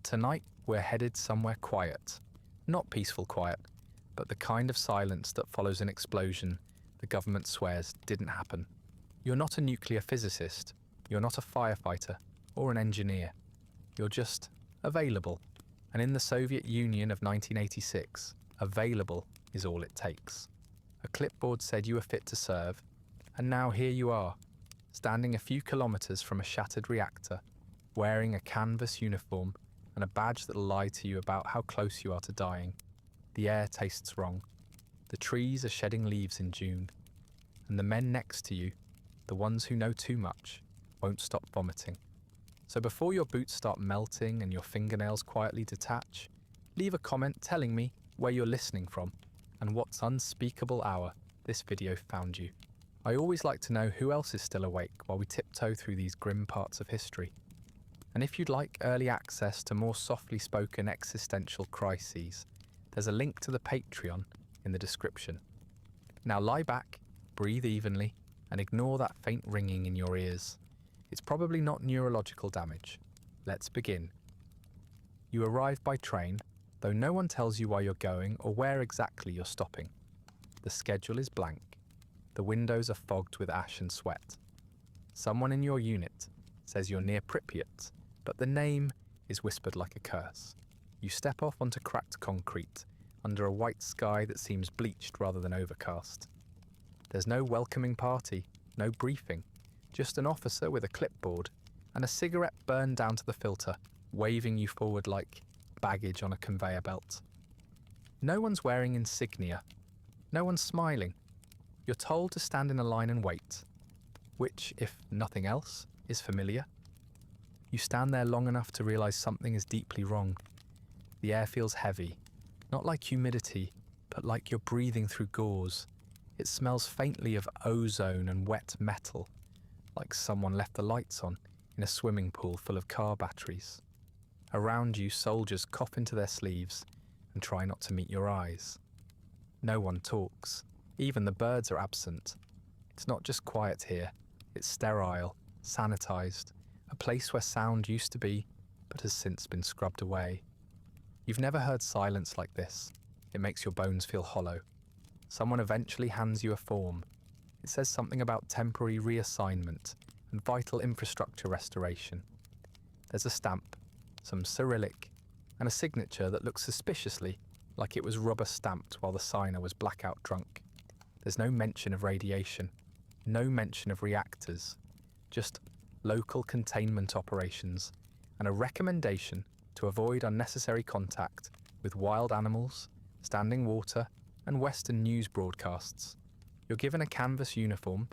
tonight we're headed somewhere quiet. Not peaceful quiet, but the kind of silence that follows an explosion the government swears didn't happen. You're not a nuclear physicist, you're not a firefighter or an engineer. You're just available. And in the Soviet Union of 1986, available is all it takes. A clipboard said you were fit to serve, and now here you are, standing a few kilometers from a shattered reactor, wearing a canvas uniform and a badge that'll lie to you about how close you are to dying. The air tastes wrong. The trees are shedding leaves in June. And the men next to you, the ones who know too much, won't stop vomiting. So before your boots start melting and your fingernails quietly detach, leave a comment telling me where you're listening from and what unspeakable hour this video found you. I always like to know who else is still awake while we tiptoe through these grim parts of history. And if you'd like early access to more softly spoken existential crises, there's a link to the Patreon in the description. Now lie back, breathe evenly, and ignore that faint ringing in your ears. It's probably not neurological damage. Let's begin. You arrive by train, though no one tells you why you're going or where exactly you're stopping. The schedule is blank. The windows are fogged with ash and sweat. Someone in your unit says you're near Pripyat, but the name is whispered like a curse. You step off onto cracked concrete, under a white sky that seems bleached rather than overcast. There's no welcoming party, no briefing, just an officer with a clipboard and a cigarette burned down to the filter, waving you forward like baggage on a conveyor belt. No one's wearing insignia. No one's smiling. You're told to stand in a line and wait, which, if nothing else, is familiar. You stand there long enough to realize something is deeply wrong. The air feels heavy, not like humidity, but like you're breathing through gauze. It smells faintly of ozone and wet metal, like someone left the lights on in a swimming pool full of car batteries. Around you, soldiers cough into their sleeves and try not to meet your eyes. No one talks. Even the birds are absent. It's not just quiet here. It's sterile, sanitized, a place where sound used to be, but has since been scrubbed away. You've never heard silence like this. It makes your bones feel hollow. Someone eventually hands you a form. It says something about temporary reassignment and vital infrastructure restoration. There's a stamp, some Cyrillic, and a signature that looks suspiciously like it was rubber stamped while the signer was blackout drunk. There's no mention of radiation, no mention of reactors, just local containment operations and a recommendation to avoid unnecessary contact with wild animals, standing water, and Western news broadcasts. You're given a canvas uniform,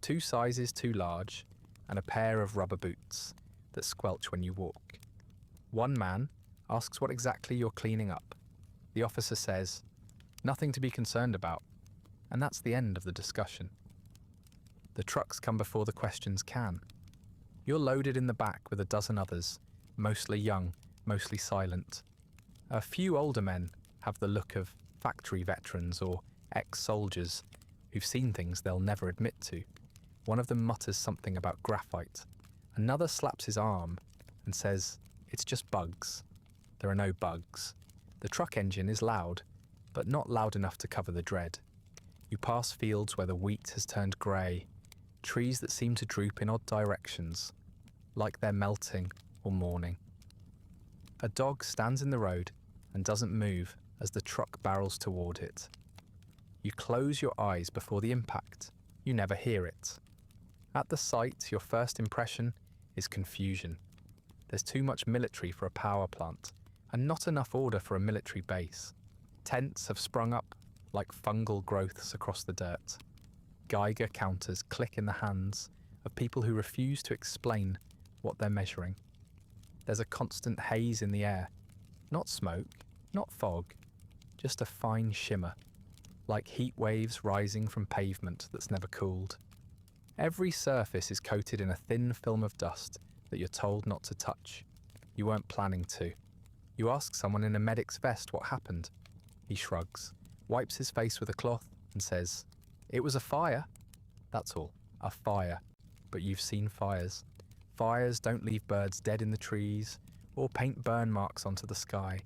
2 sizes too large, and a pair of rubber boots that squelch when you walk. One man asks what exactly you're cleaning up. The officer says, "Nothing to be concerned about," and that's the end of the discussion. The trucks come before the questions can. You're loaded in the back with a dozen others, mostly young, mostly silent. A few older men have the look of factory veterans or ex-soldiers who've seen things they'll never admit to. One of them mutters something about graphite. Another slaps his arm and says, "It's just bugs." There are no bugs. The truck engine is loud, but not loud enough to cover the dread. You pass fields where the wheat has turned grey, trees that seem to droop in odd directions, like they're melting or mourning. A dog stands in the road and doesn't move as the truck barrels toward it. You close your eyes before the impact. You never hear it. At the sight, your first impression is confusion. There's too much military for a power plant, and not enough order for a military base. Tents have sprung up like fungal growths across the dirt. Geiger counters click in the hands of people who refuse to explain what they're measuring. There's a constant haze in the air. Not smoke, not fog, just a fine shimmer, like heat waves rising from pavement that's never cooled. Every surface is coated in a thin film of dust that you're told not to touch. You weren't planning to. You ask someone in a medic's vest what happened. He shrugs, wipes his face with a cloth and says, "It was a fire." That's all, a fire. But you've seen fires. Fires don't leave birds dead in the trees or paint burn marks onto the sky.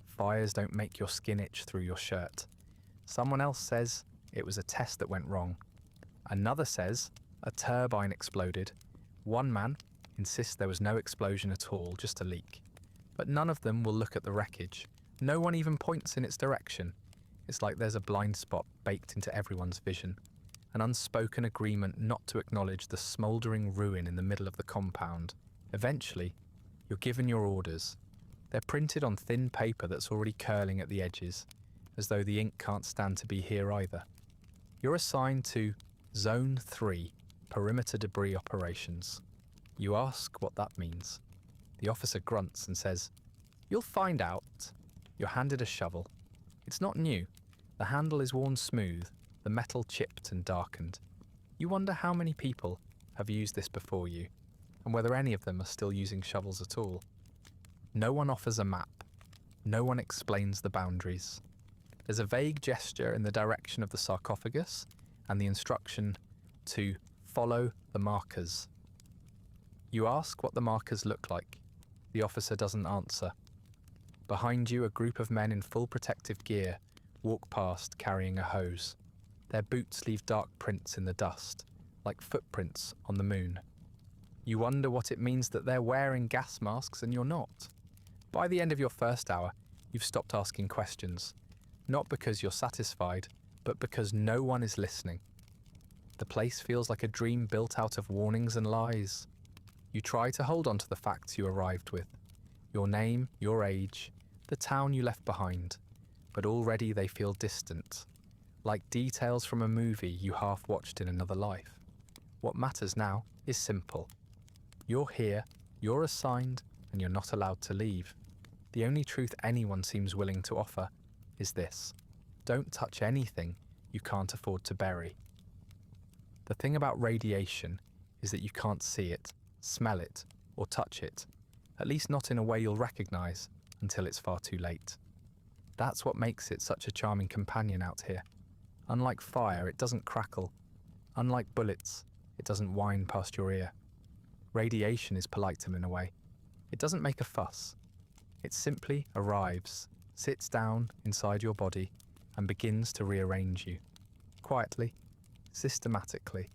Fires don't make your skin itch through your shirt. Someone else says it was a test that went wrong. Another says a turbine exploded. One man insists there was no explosion at all, just a leak. But none of them will look at the wreckage. No one even points in its direction. It's like there's a blind spot baked into everyone's vision. An unspoken agreement not to acknowledge the smouldering ruin in the middle of the compound. Eventually, you're given your orders. They're printed on thin paper that's already curling at the edges, as though the ink can't stand to be here either. You're assigned to Zone 3, Perimeter Debris Operations. You ask what that means. The officer grunts and says, "You'll find out." You're handed a shovel. It's not new. The handle is worn smooth, the metal chipped and darkened. You wonder how many people have used this before you, and whether any of them are still using shovels at all. No one offers a map. No one explains the boundaries. There's a vague gesture in the direction of the sarcophagus and the instruction to follow the markers. You ask what the markers look like. The officer doesn't answer. Behind you, a group of men in full protective gear walk past carrying a hose. Their boots leave dark prints in the dust, like footprints on the moon. You wonder what it means that they're wearing gas masks and you're not. By the end of your first hour, you've stopped asking questions. Not because you're satisfied, but because no one is listening. The place feels like a dream built out of warnings and lies. You try to hold on to the facts you arrived with. Your name, your age, the town you left behind. But already they feel distant, like details from a movie you half watched in another life. What matters now is simple. You're here, you're assigned, and you're not allowed to leave. The only truth anyone seems willing to offer is this: don't touch anything you can't afford to bury. The thing about radiation is that you can't see it, smell it, or touch it, at least not in a way you'll recognize until it's far too late. That's what makes it such a charming companion out here. Unlike fire, it doesn't crackle. Unlike bullets, it doesn't whine past your ear. Radiation is polite in a way. It doesn't make a fuss. It simply arrives, sits down inside your body, and begins to rearrange you. Quietly, systematically,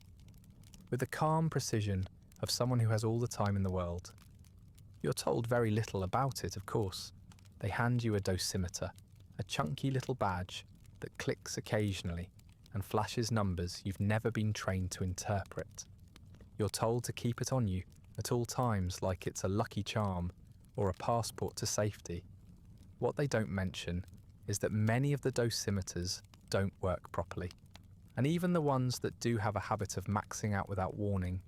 with the calm precision of someone who has all the time in the world. You're told very little about it, of course. They hand you a dosimeter, a chunky little badge that clicks occasionally and flashes numbers you've never been trained to interpret. You're told to keep it on you at all times like it's a lucky charm or a passport to safety. What they don't mention is that many of the dosimeters don't work properly, and even the ones that do have a habit of maxing out without warning.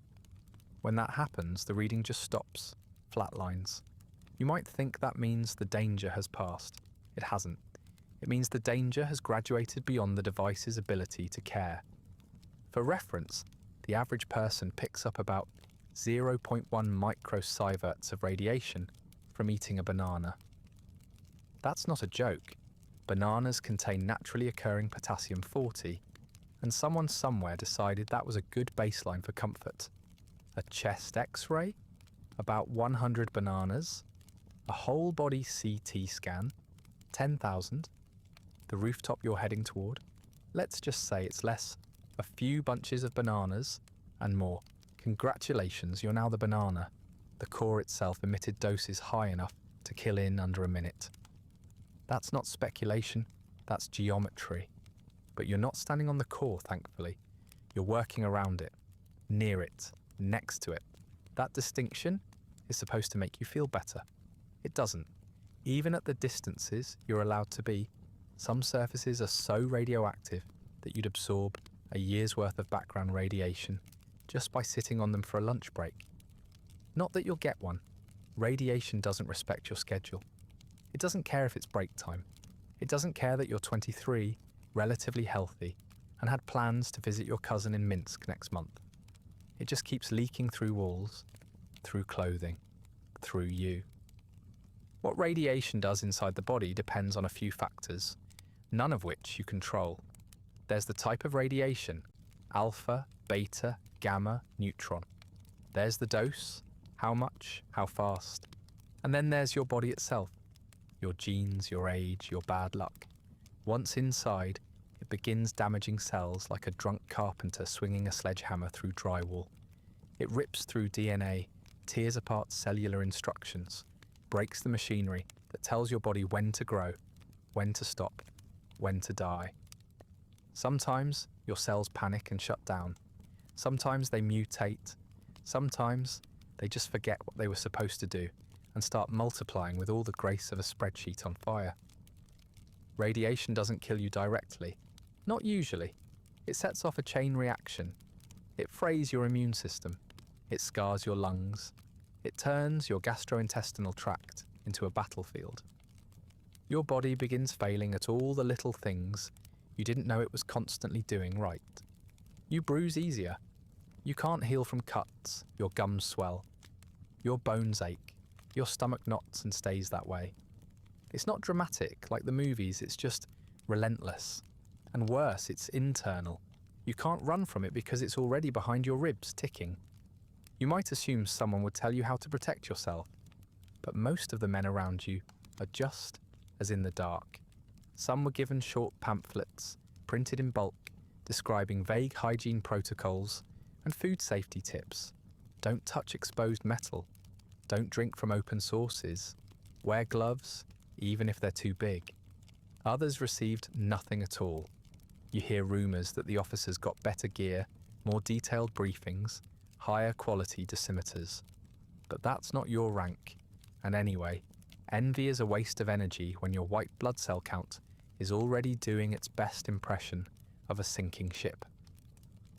When that happens, the reading just stops, flatlines. You might think that means the danger has passed. It hasn't. It means the danger has graduated beyond the device's ability to care. For reference, the average person picks up about 0.1 microsieverts of radiation from eating a banana. That's not a joke. Bananas contain naturally occurring potassium-40, and someone somewhere decided that was a good baseline for comfort. A chest X-ray, about 100 bananas, a whole body CT scan, 10,000, the rooftop you're heading toward. Let's just say it's less, a few bunches of bananas, and more. Congratulations, you're now the banana. The core itself emitted doses high enough to kill in under a minute. That's not speculation, that's geometry. But you're not standing on the core, thankfully. You're working around it, near it, next to it. That distinction is supposed to make you feel better. It doesn't. Even at the distances you're allowed to be, some surfaces are so radioactive that you'd absorb a year's worth of background radiation just by sitting on them for a lunch break. Not that you'll get one. Radiation doesn't respect your schedule. It doesn't care if it's break time. It doesn't care that you're 23, relatively healthy, and had plans to visit your cousin in Minsk next month. It just keeps leaking through walls, through clothing, through you. What radiation does inside the body depends on a few factors, none of which you control. There's the type of radiation, alpha, beta, gamma, neutron. There's the dose, how much, how fast. And then there's your body itself, your genes, your age, your bad luck. Once inside, it begins damaging cells like a drunk carpenter swinging a sledgehammer through drywall. It rips through DNA, tears apart cellular instructions, breaks the machinery that tells your body when to grow, when to stop, when to die. Sometimes your cells panic and shut down. Sometimes they mutate. Sometimes they just forget what they were supposed to do and start multiplying with all the grace of a spreadsheet on fire. Radiation doesn't kill you directly. Not usually. It sets off a chain reaction. It frays your immune system. It scars your lungs. It turns your gastrointestinal tract into a battlefield. Your body begins failing at all the little things you didn't know it was constantly doing right. You bruise easier. You can't heal from cuts. Your gums swell. Your bones ache. Your stomach knots and stays that way. It's not dramatic like the movies, it's just relentless. And worse, it's internal. You can't run from it because it's already behind your ribs, ticking. You might assume someone would tell you how to protect yourself, but most of the men around you are just as in the dark. Some were given short pamphlets, printed in bulk, describing vague hygiene protocols and food safety tips. Don't touch exposed metal. Don't drink from open sources. Wear gloves, even if they're too big. Others received nothing at all. You hear rumours that the officers got better gear, more detailed briefings, higher quality dosimeters. But that's not your rank. And anyway, envy is a waste of energy when your white blood cell count is already doing its best impression of a sinking ship.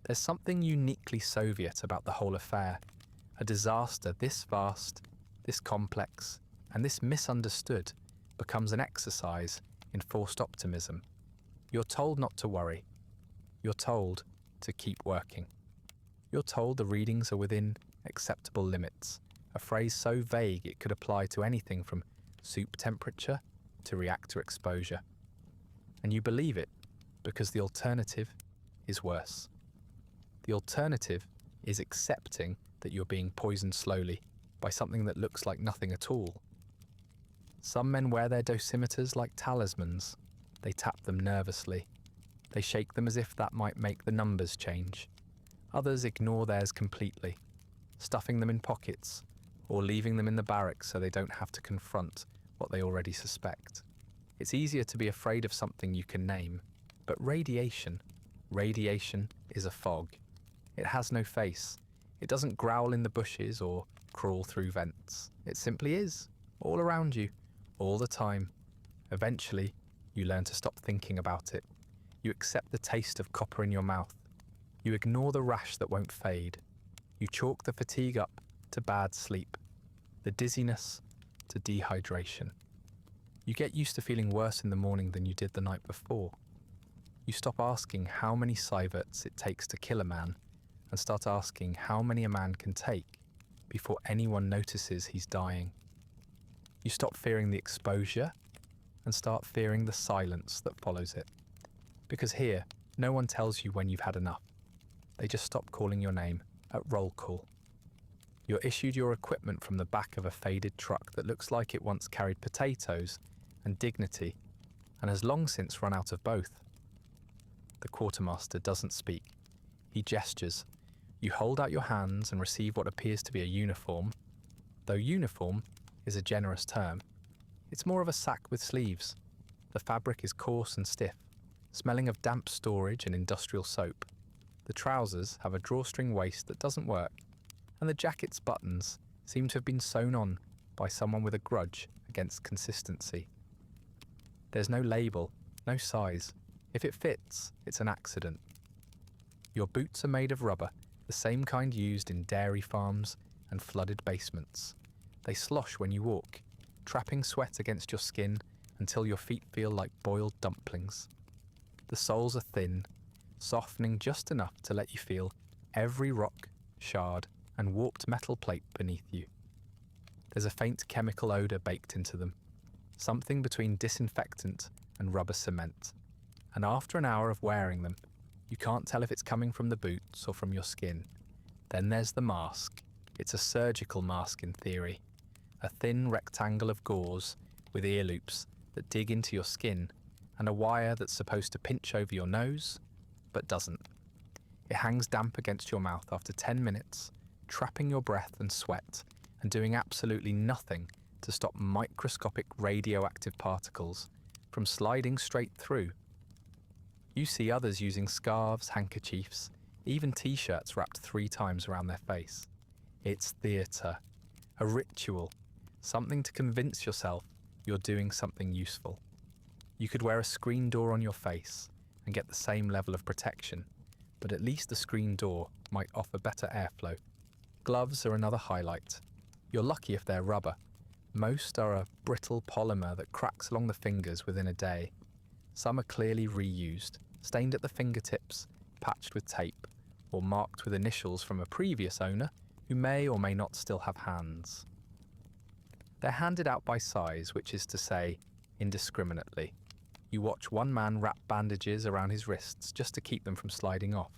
There's something uniquely Soviet about the whole affair. A disaster this vast, this complex, and this misunderstood becomes an exercise in forced optimism. You're told not to worry. You're told to keep working. You're told the readings are within acceptable limits, a phrase so vague it could apply to anything from soup temperature to reactor exposure. And you believe it because the alternative is worse. The alternative is accepting that you're being poisoned slowly by something that looks like nothing at all. Some men wear their dosimeters like talismans. They tap them nervously. They shake them as if that might make the numbers change. Others ignore theirs completely, stuffing them in pockets or leaving them in the barracks so they don't have to confront what they already suspect. It's easier to be afraid of something you can name, but radiation is a fog. It has no face. It doesn't growl in the bushes or crawl through vents. It simply is, all around you, all the time. Eventually, you learn to stop thinking about it. You accept the taste of copper in your mouth. You ignore the rash that won't fade. You chalk the fatigue up to bad sleep, the dizziness to dehydration. You get used to feeling worse in the morning than you did the night before. You stop asking how many sieverts it takes to kill a man and start asking how many a man can take before anyone notices he's dying. You stop fearing the exposure and start fearing the silence that follows it. Because here, no one tells you when you've had enough. They just stop calling your name at roll call. You're issued your equipment from the back of a faded truck that looks like it once carried potatoes and dignity and has long since run out of both. The quartermaster doesn't speak. He gestures. You hold out your hands and receive what appears to be a uniform, though uniform is a generous term. It's more of a sack with sleeves. The fabric is coarse and stiff, smelling of damp storage and industrial soap. The trousers have a drawstring waist that doesn't work, and the jacket's buttons seem to have been sewn on by someone with a grudge against consistency. There's no label, no size. If it fits, it's an accident. Your boots are made of rubber, the same kind used in dairy farms and flooded basements. They slosh when you walk, trapping sweat against your skin until your feet feel like boiled dumplings. The soles are thin, softening just enough to let you feel every rock, shard, and warped metal plate beneath you. There's a faint chemical odour baked into them, something between disinfectant and rubber cement. And after an hour of wearing them, you can't tell if it's coming from the boots or from your skin. Then there's the mask. It's a surgical mask in theory. a thin rectangle of gauze with ear loops that dig into your skin and a wire that's supposed to pinch over your nose, but doesn't. It hangs damp against your mouth after 10 minutes, trapping your breath and sweat and doing absolutely nothing to stop microscopic radioactive particles from sliding straight through. You see others using scarves, handkerchiefs, even t-shirts wrapped 3 times around their face. It's theatre, a ritual, something to convince yourself you're doing something useful. You could wear a screen door on your face and get the same level of protection, but at least the screen door might offer better airflow. Gloves are another highlight. You're lucky if they're rubber. Most are a brittle polymer that cracks along the fingers within a day. Some are clearly reused, stained at the fingertips, patched with tape, or marked with initials from a previous owner who may or may not still have hands. They're handed out by size, which is to say, indiscriminately. You watch one man wrap bandages around his wrists just to keep them from sliding off.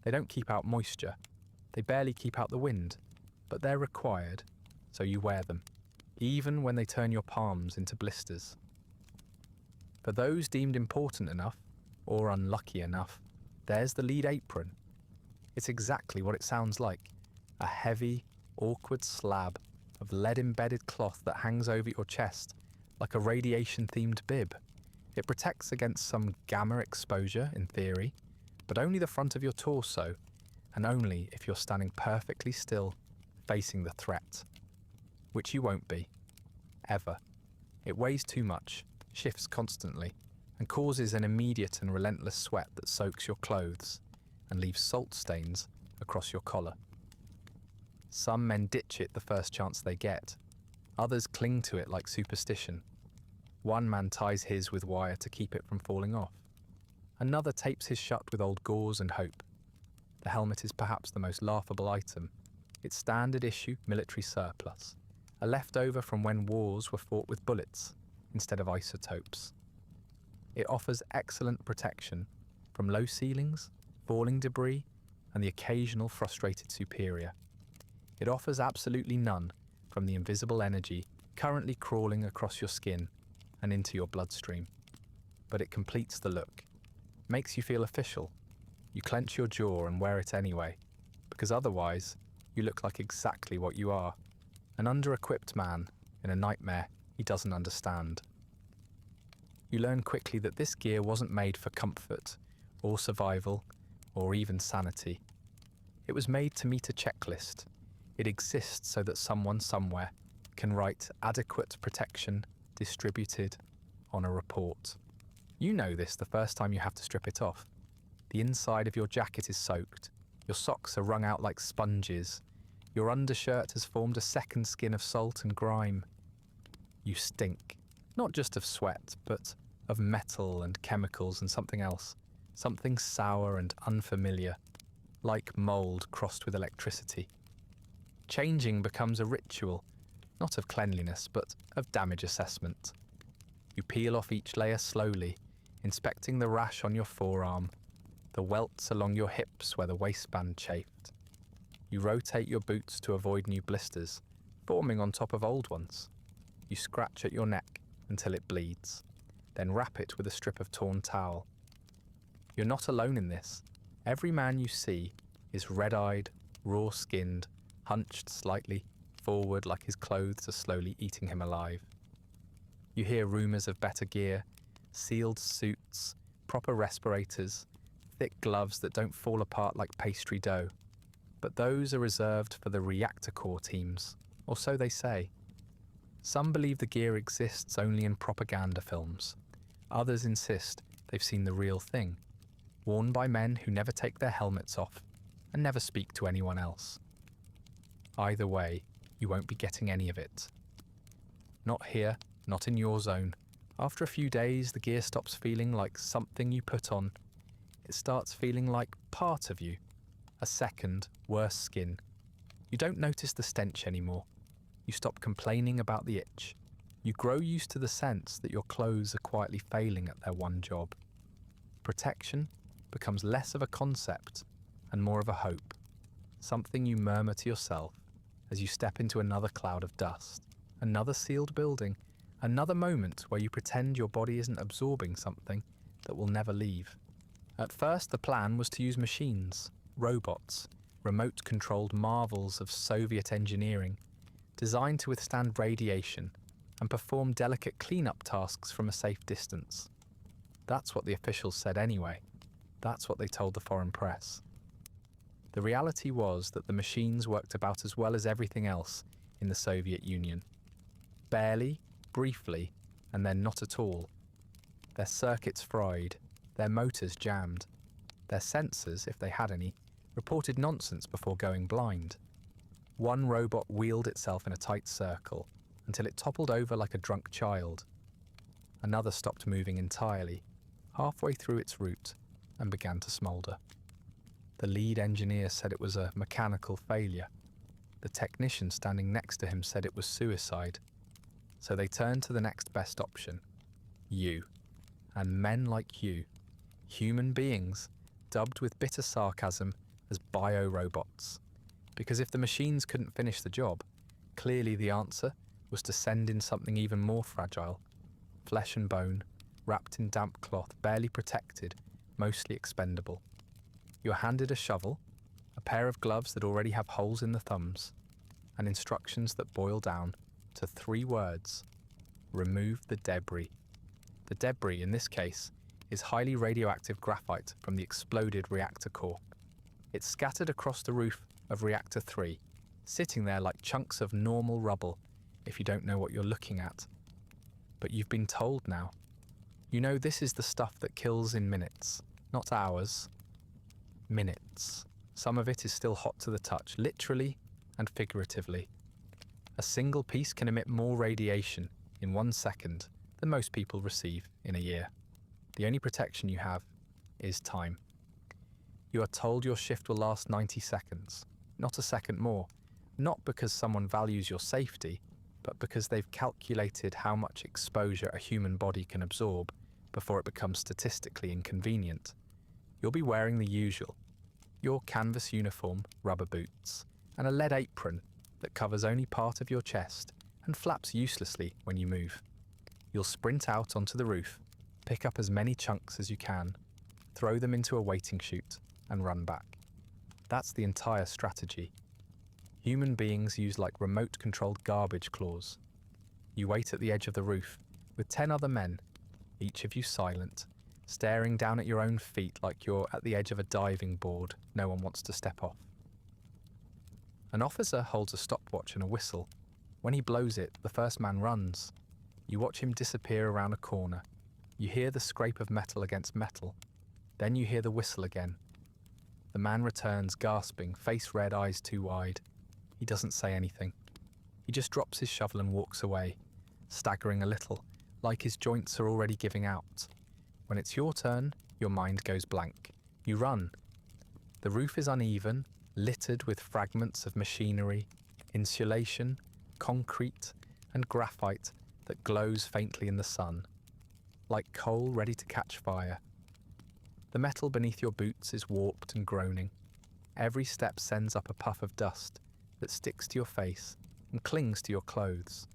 They don't keep out moisture. They barely keep out the wind, but they're required, so you wear them, even when they turn your palms into blisters. For those deemed important enough, or unlucky enough, there's the lead apron. It's exactly what it sounds like, a heavy, awkward slab of lead-embedded cloth that hangs over your chest like a radiation-themed bib. It protects against some gamma exposure, in theory, but only the front of your torso, and only if you're standing perfectly still, facing the threat. Which you won't be. Ever. It weighs too much, shifts constantly, and causes an immediate and relentless sweat that soaks your clothes and leaves salt stains across your collar. Some men ditch it the first chance they get. Others cling to it like superstition. One man ties his with wire to keep it from falling off. Another tapes his shut with old gauze and hope. The helmet is perhaps the most laughable item. It's standard issue military surplus, a leftover from when wars were fought with bullets instead of isotopes. It offers excellent protection from low ceilings, falling debris, and the occasional frustrated superior. It offers absolutely none from the invisible energy currently crawling across your skin and into your bloodstream. But it completes the look, makes you feel official. You clench your jaw and wear it anyway, because otherwise you look like exactly what you are, an under-equipped man in a nightmare he doesn't understand. You learn quickly that this gear wasn't made for comfort, or survival, or even sanity. It was made to meet a checklist. It exists so that someone somewhere can write adequate protection distributed on a report. You know this the first time you have to strip it off. The inside of your jacket is soaked, your socks are wrung out like sponges, your undershirt has formed a second skin of salt and grime. You stink, not just of sweat, but of metal and chemicals and something else, something sour and unfamiliar, like mold crossed with electricity. Changing becomes a ritual, not of cleanliness, but of damage assessment. You peel off each layer slowly, inspecting the rash on your forearm, the welts along your hips where the waistband chafed. You rotate your boots to avoid new blisters, forming on top of old ones. You scratch at your neck until it bleeds, then wrap it with a strip of torn towel. You're not alone in this. Every man you see is red-eyed, raw-skinned, hunched slightly forward like his clothes are slowly eating him alive. You hear rumours of better gear, sealed suits, proper respirators, thick gloves that don't fall apart like pastry dough. But those are reserved for the reactor core teams, or so they say. Some believe the gear exists only in propaganda films. Others insist they've seen the real thing, worn by men who never take their helmets off and never speak to anyone else. Either way, you won't be getting any of it. Not here, not in your zone. After a few days, the gear stops feeling like something you put on. It starts feeling like part of you, a second, worse skin. You don't notice the stench anymore. You stop complaining about the itch. You grow used to the sense that your clothes are quietly failing at their one job. Protection becomes less of a concept and more of a hope, something you murmur to yourself as you step into another cloud of dust Another sealed building, another moment where you pretend your body isn't absorbing something that will never leave. At first, the plan was to use machines, robots, remote-controlled marvels of Soviet engineering, designed to withstand radiation and perform delicate cleanup tasks from a safe distance. That's what the officials said anyway. That's what they told the foreign press. The reality was that the machines worked about as well as everything else in the Soviet Union. Barely, briefly, and then not at all. Their circuits fried, their motors jammed. Their sensors, if they had any, reported nonsense before going blind. One robot wheeled itself in a tight circle until it toppled over like a drunk child. Another stopped moving entirely, halfway through its route, and began to smoulder. The lead engineer said it was a mechanical failure. The technician standing next to him said it was suicide. So they turned to the next best option. You. And men like you. Human beings, dubbed with bitter sarcasm as bio-robots. Because if the machines couldn't finish the job, clearly the answer was to send in something even more fragile. Flesh and bone, wrapped in damp cloth, barely protected, mostly expendable. You're handed a shovel, a pair of gloves that already have holes in the thumbs, and instructions that boil down to 3 words: remove the debris. The debris, in this case, is highly radioactive graphite from the exploded reactor core. It's scattered across the roof of Reactor 3, sitting there like chunks of normal rubble if you don't know what you're looking at. But you've been told now. You know this is the stuff that kills in minutes, not hours. Minutes. Some of it is still hot to the touch, literally and figuratively. A single piece can emit more radiation in 1 second than most people receive in a year. The only protection you have is time. You are told your shift will last 90 seconds, not a second more, not because someone values your safety, but because they've calculated how much exposure a human body can absorb before it becomes statistically inconvenient. You'll be wearing the usual: your canvas uniform, rubber boots, and a lead apron that covers only part of your chest and flaps uselessly when you move. You'll sprint out onto the roof, pick up as many chunks as you can, throw them into a waiting chute, and run back. That's the entire strategy. Human beings use like remote-controlled garbage claws. You wait at the edge of the roof with 10 other men, each of you silent, staring down at your own feet like you're at the edge of a diving board no one wants to step off. An officer holds a stopwatch and a whistle. When he blows it, the first man runs. You watch him disappear around a corner. You hear the scrape of metal against metal. Then you hear the whistle again. The man returns, gasping, face red, eyes too wide. He doesn't say anything. He just drops his shovel and walks away, staggering a little, like his joints are already giving out. When it's your turn, your mind goes blank. You run. The roof is uneven, littered with fragments of machinery, insulation, concrete, and graphite that glows faintly in the sun, like coal ready to catch fire. The metal beneath your boots is warped and groaning. Every step sends up a puff of dust that sticks to your face and clings to your clothes.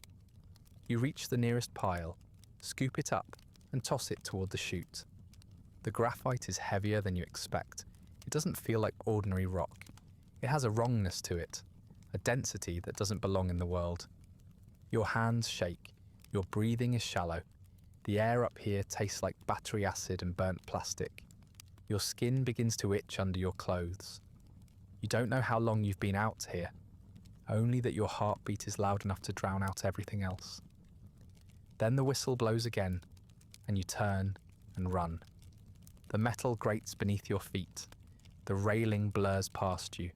You reach the nearest pile, scoop it up, and toss it toward the chute. The graphite is heavier than you expect. It doesn't feel like ordinary rock. It has a wrongness to it, a density that doesn't belong in the world. Your hands shake, your breathing is shallow. The air up here tastes like battery acid and burnt plastic. Your skin begins to itch under your clothes. You don't know how long you've been out here, only that your heartbeat is loud enough to drown out everything else. Then the whistle blows again, and you turn and run. The metal grates beneath your feet. The railing blurs past you.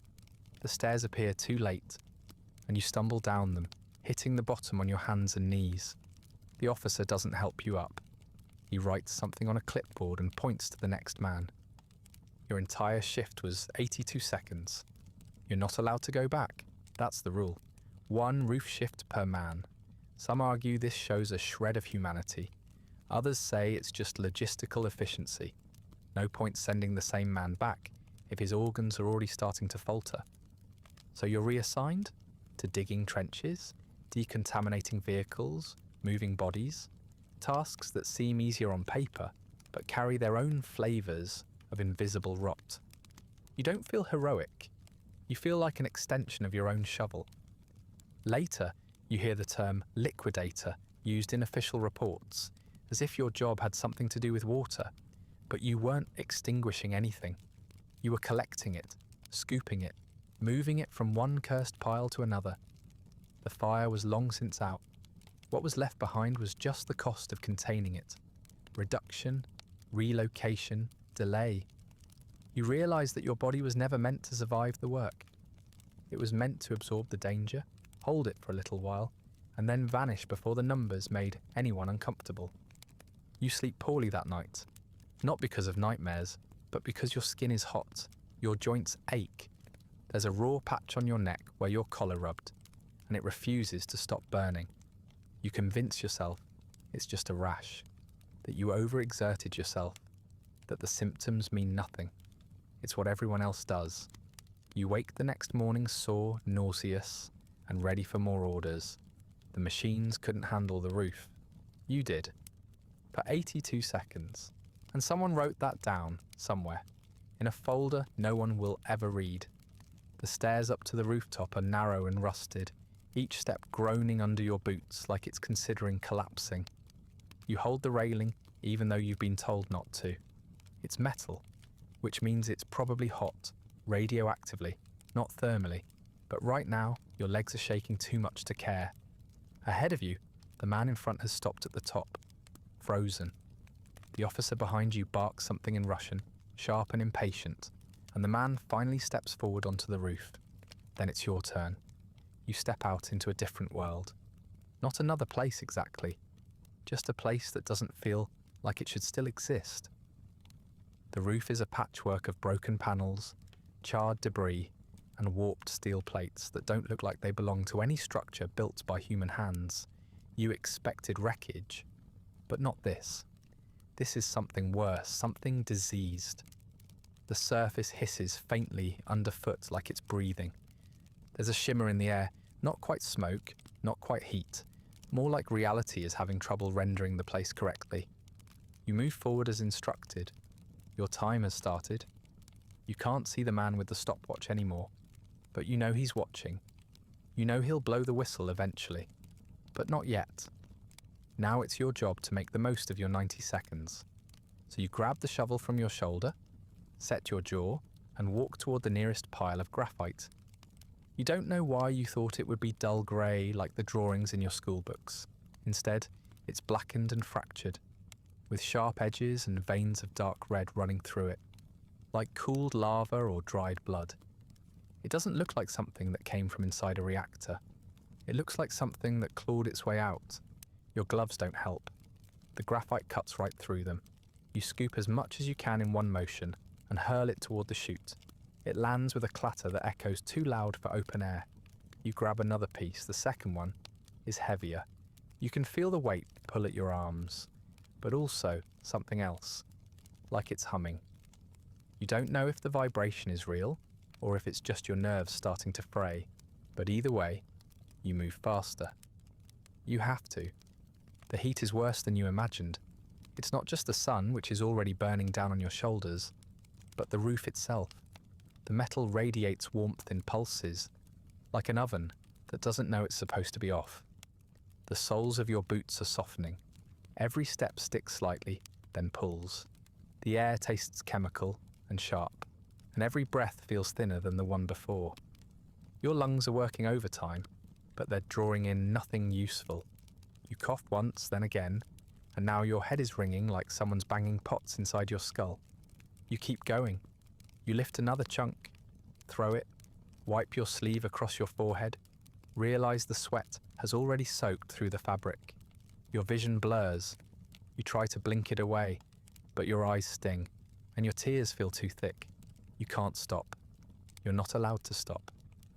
The stairs appear too late, and you stumble down them, hitting the bottom on your hands and knees. The officer doesn't help you up. He writes something on a clipboard and points to the next man. Your entire shift was 82 seconds. You're not allowed to go back. That's the rule. 1 roof shift per man. Some argue this shows a shred of humanity. Others say it's just logistical efficiency. No point sending the same man back if his organs are already starting to falter. So you're reassigned to digging trenches, decontaminating vehicles, moving bodies, tasks that seem easier on paper but carry their own flavours of invisible rot. You don't feel heroic. You feel like an extension of your own shovel. Later, you hear the term liquidator used in official reports, as if your job had something to do with water, but you weren't extinguishing anything. You were collecting it, scooping it, moving it from one cursed pile to another. The fire was long since out. What was left behind was just the cost of containing it. Reduction, relocation, delay. You realised that your body was never meant to survive the work. It was meant to absorb the danger, hold it for a little while, and then vanish before the numbers made anyone uncomfortable. You sleep poorly that night, not because of nightmares, but because your skin is hot, your joints ache. There's a raw patch on your neck where your collar rubbed, and it refuses to stop burning. You convince yourself it's just a rash, that you overexerted yourself, that the symptoms mean nothing. It's what everyone else does. You wake the next morning sore, nauseous, and ready for more orders. The machines couldn't handle the roof. You did. For 82 seconds. And someone wrote that down, somewhere, in a folder no one will ever read. The stairs up to the rooftop are narrow and rusted, each step groaning under your boots like it's considering collapsing. You hold the railing even though you've been told not to. It's metal, which means it's probably hot, radioactively, not thermally, but right now your legs are shaking too much to care. Ahead of you, the man in front has stopped at the top, frozen. The officer behind you barks something in Russian, sharp and impatient, and the man finally steps forward onto the roof. Then it's your turn. You step out into a different world. Not another place exactly, just a place that doesn't feel like it should still exist. The roof is a patchwork of broken panels, charred debris, and warped steel plates that don't look like they belong to any structure built by human hands. You expected wreckage, but not this. This is something worse, something diseased. The surface hisses faintly underfoot like it's breathing. There's a shimmer in the air, not quite smoke, not quite heat, more like reality is having trouble rendering the place correctly. You move forward as instructed. Your time has started. You can't see the man with the stopwatch anymore, but you know he's watching. You know he'll blow the whistle eventually, but not yet. Now it's your job to make the most of your 90 seconds. So you grab the shovel from your shoulder, set your jaw, and walk toward the nearest pile of graphite. You don't know why you thought it would be dull grey like the drawings in your school books. Instead, it's blackened and fractured, with sharp edges and veins of dark red running through it, like cooled lava or dried blood. It doesn't look like something that came from inside a reactor. It looks like something that clawed its way out. Your gloves don't help. The graphite cuts right through them. You scoop as much as you can in one motion and hurl it toward the chute. It lands with a clatter that echoes too loud for open air. You grab another piece. The second one is heavier. You can feel the weight pull at your arms, but also something else, like it's humming. You don't know if the vibration is real or if it's just your nerves starting to fray, but either way, you move faster. You have to. The heat is worse than you imagined. It's not just the sun, which is already burning down on your shoulders, but the roof itself. The metal radiates warmth in pulses, like an oven that doesn't know it's supposed to be off. The soles of your boots are softening. Every step sticks slightly, then pulls. The air tastes chemical and sharp, and every breath feels thinner than the one before. Your lungs are working overtime, but they're drawing in nothing useful. You cough once, then again, and now your head is ringing like someone's banging pots inside your skull. You keep going. You lift another chunk, throw it, wipe your sleeve across your forehead, realize the sweat has already soaked through the fabric. Your vision blurs. You try to blink it away, but your eyes sting, and your tears feel too thick. You can't stop. You're not allowed to stop.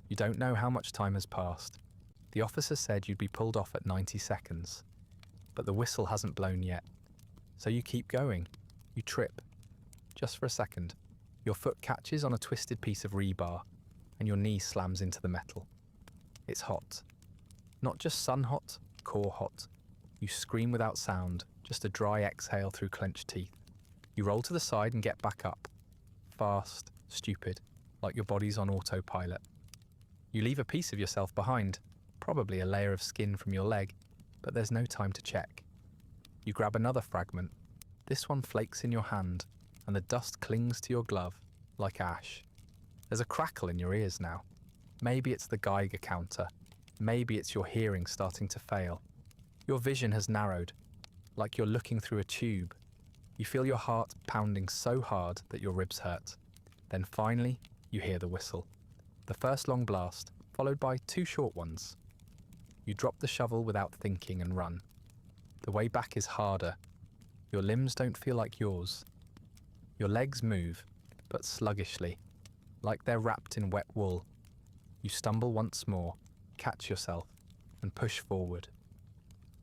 You don't know how much time has passed. The officer said you'd be pulled off at 90 seconds, but the whistle hasn't blown yet. So you keep going. You trip. Just for a second. Your foot catches on a twisted piece of rebar, and your knee slams into the metal. It's hot. Not just sun hot, core hot. You scream without sound, just a dry exhale through clenched teeth. You roll to the side and get back up. Fast, stupid, like your body's on autopilot. You leave a piece of yourself behind, probably a layer of skin from your leg, but there's no time to check. You grab another fragment. This one flakes in your hand, and the dust clings to your glove like ash. There's a crackle in your ears now. Maybe it's the Geiger counter. Maybe it's your hearing starting to fail. Your vision has narrowed, like you're looking through a tube. You feel your heart pounding so hard that your ribs hurt. Then finally, you hear the whistle. The first long blast, followed by 2 short ones. You drop the shovel without thinking and run. The way back is harder. Your limbs don't feel like yours. Your legs move, but sluggishly, like they're wrapped in wet wool. You stumble once more, catch yourself, and push forward.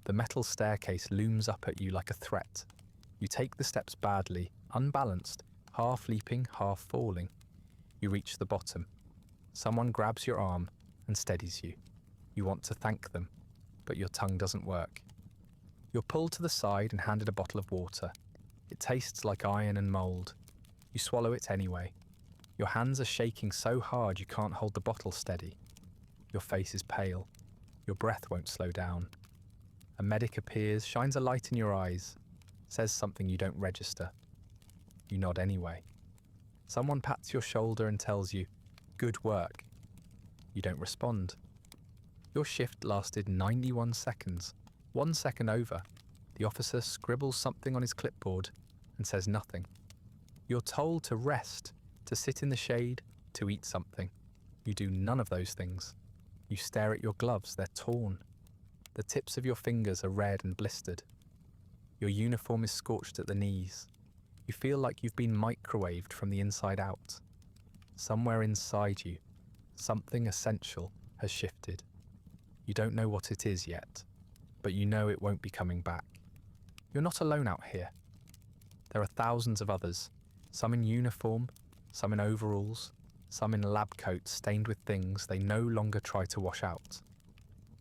The metal staircase looms up at you like a threat. You take the steps badly, unbalanced, half leaping, half falling. You reach the bottom. Someone grabs your arm and steadies you. You want to thank them, but your tongue doesn't work. You're pulled to the side and handed a bottle of water. It tastes like iron and mould. You swallow it anyway. Your hands are shaking so hard you can't hold the bottle steady. Your face is pale. Your breath won't slow down. A medic appears, shines a light in your eyes, says something you don't register. You nod anyway. Someone pats your shoulder and tells you, "Good work." You don't respond. Your shift lasted 91 seconds, 1 second over. The officer scribbles something on his clipboard and says nothing. You're told to rest, to sit in the shade, to eat something. You do none of those things. You stare at your gloves, they're torn. The tips of your fingers are red and blistered. Your uniform is scorched at the knees. You feel like you've been microwaved from the inside out. Somewhere inside you, something essential has shifted. You don't know what it is yet, but you know it won't be coming back. You're not alone out here. There are thousands of others, some in uniform, some in overalls, some in lab coats stained with things they no longer try to wash out.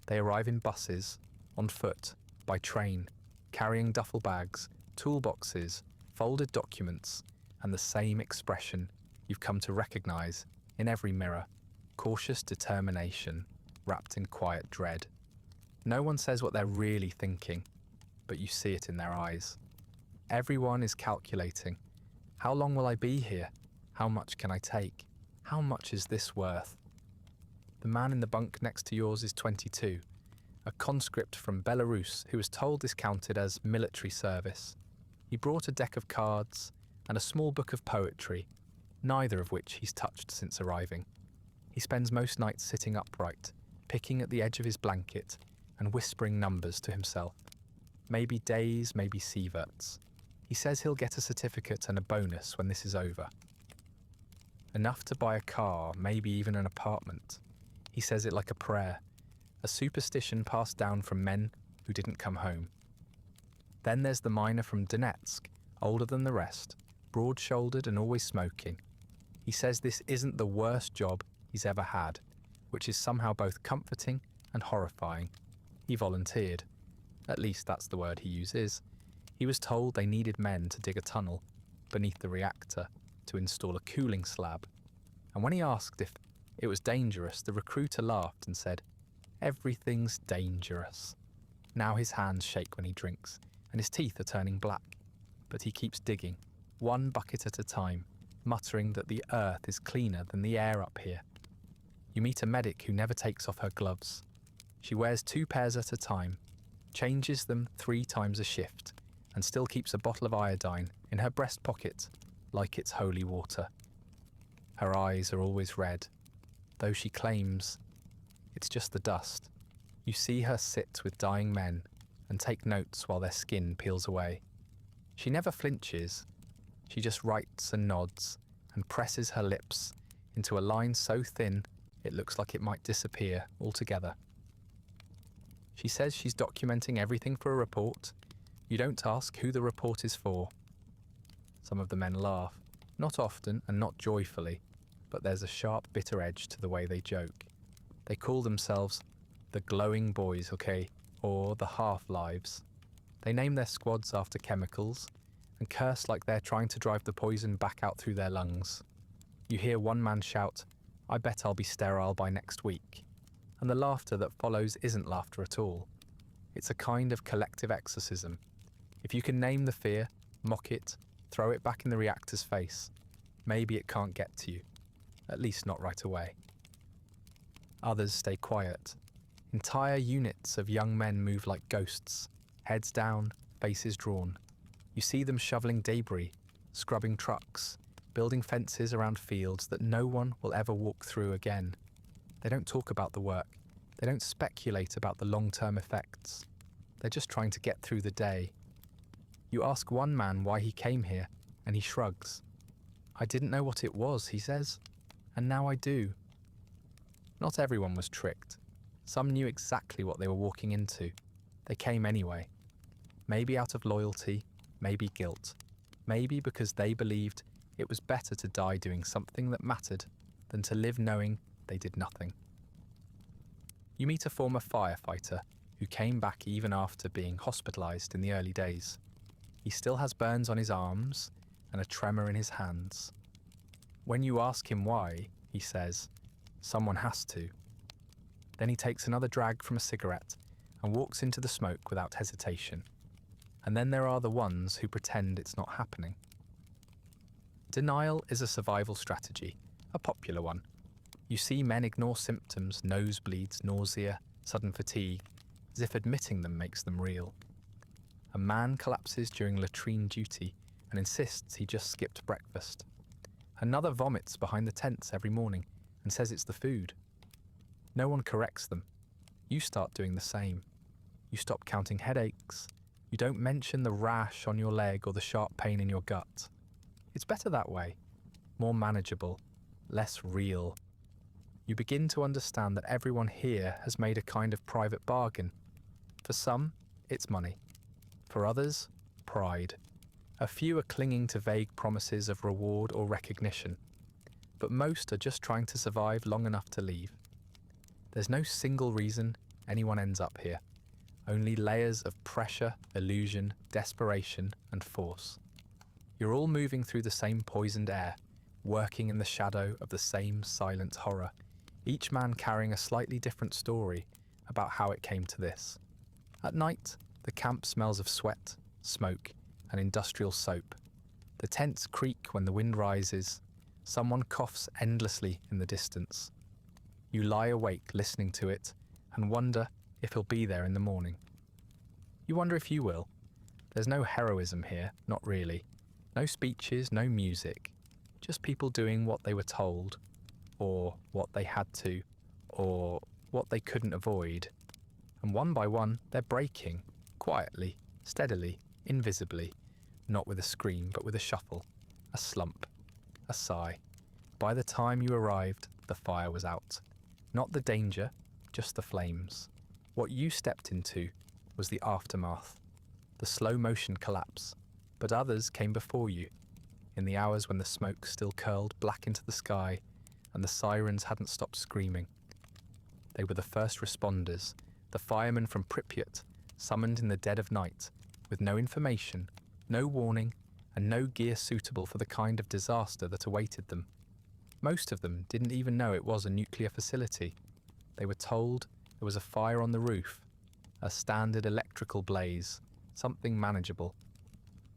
They arrive in buses, on foot, by train, carrying duffel bags, toolboxes, folded documents, and the same expression you've come to recognize in every mirror, cautious determination, wrapped in quiet dread. No one says what they're really thinking, but you see it in their eyes. Everyone is calculating. How long will I be here? How much can I take? How much is this worth? The man in the bunk next to yours is 22, a conscript from Belarus who was told this counted as military service. He brought a deck of cards and a small book of poetry, neither of which he's touched since arriving. He spends most nights sitting upright, picking at the edge of his blanket and whispering numbers to himself. Maybe days, maybe sieverts. He says he'll get a certificate and a bonus when this is over. Enough to buy a car, maybe even an apartment. He says it like a prayer, a superstition passed down from men who didn't come home. Then there's the miner from Donetsk, older than the rest, broad-shouldered and always smoking. He says this isn't the worst job he's ever had, which is somehow both comforting and horrifying. He volunteered. At least that's the word he uses. He was told they needed men to dig a tunnel beneath the reactor to install a cooling slab. And when he asked if it was dangerous, the recruiter laughed and said, "Everything's dangerous." Now his hands shake when he drinks, and his teeth are turning black. But he keeps digging, one bucket at a time, muttering that the earth is cleaner than the air up here. You meet a medic who never takes off her gloves. She wears 2 pairs at a time, changes them 3 times a shift, and still keeps a bottle of iodine in her breast pocket like it's holy water. Her eyes are always red, though she claims it's just the dust. You see her sit with dying men and take notes while their skin peels away. She never flinches. She just writes and nods and presses her lips into a line so thin it looks like it might disappear altogether. She says she's documenting everything for a report. You don't ask who the report is for. Some of the men laugh, not often and not joyfully, but there's a sharp, bitter edge to the way they joke. They call themselves The glowing boys, okay, or the half-lives. They name their squads after chemicals and curse like they're trying to drive the poison back out through their lungs. You hear one man shout, "I bet I'll be sterile by next week." And the laughter that follows isn't laughter at all. It's a kind of collective exorcism. If you can name the fear, mock it, throw it back in the reactor's face, maybe it can't get to you. At least not right away. Others stay quiet. Entire units of young men move like ghosts, heads down, faces drawn. You see them shoveling debris, scrubbing trucks, building fences around fields that no one will ever walk through again. They don't talk about the work. They don't speculate about the long-term effects. They're just trying to get through the day. You ask one man why he came here, and he shrugs. "I didn't know what it was," he says, "and now I do." Not everyone was tricked. Some knew exactly what they were walking into. They came anyway. Maybe out of loyalty, maybe guilt. Maybe because they believed it was better to die doing something that mattered than to live knowing they did nothing. You meet a former firefighter who came back even after being hospitalized in the early days. He still has burns on his arms and a tremor in his hands. When you ask him why, he says, "Someone has to." Then he takes another drag from a cigarette and walks into the smoke without hesitation. And then there are the ones who pretend it's not happening. Denial is a survival strategy, a popular one. You see men ignore symptoms, nosebleeds, nausea, sudden fatigue, as if admitting them makes them real. A man collapses during latrine duty and insists he just skipped breakfast. Another vomits behind the tents every morning and says it's the food. No one corrects them. You start doing the same. You stop counting headaches. You don't mention the rash on your leg or the sharp pain in your gut. It's better that way. More manageable. Less real. You begin to understand that everyone here has made a kind of private bargain. For some, it's money. For others, pride. A few are clinging to vague promises of reward or recognition. But most are just trying to survive long enough to leave. There's no single reason anyone ends up here. Only layers of pressure, illusion, desperation, and force. You're all moving through the same poisoned air, working in the shadow of the same silent horror, each man carrying a slightly different story about how it came to this. At night, the camp smells of sweat, smoke, and industrial soap. The tents creak when the wind rises. Someone coughs endlessly in the distance. You lie awake listening to it and wonder if he'll be there in the morning. You wonder if you will. There's no heroism here, not really. No speeches, no music. Just people doing what they were told, or what they had to, or what they couldn't avoid. And one by one, they're breaking, quietly, steadily, invisibly, not with a scream, but with a shuffle, a slump, a sigh. By the time you arrived, the fire was out. Not the danger, just the flames. What you stepped into was the aftermath, the slow motion collapse, but others came before you, in the hours when the smoke still curled black into the sky and the sirens hadn't stopped screaming. They were the first responders, the firemen from Pripyat, summoned in the dead of night, with no information, no warning, and no gear suitable for the kind of disaster that awaited them. Most of them didn't even know it was a nuclear facility. They were told there was a fire on the roof, a standard electrical blaze, something manageable.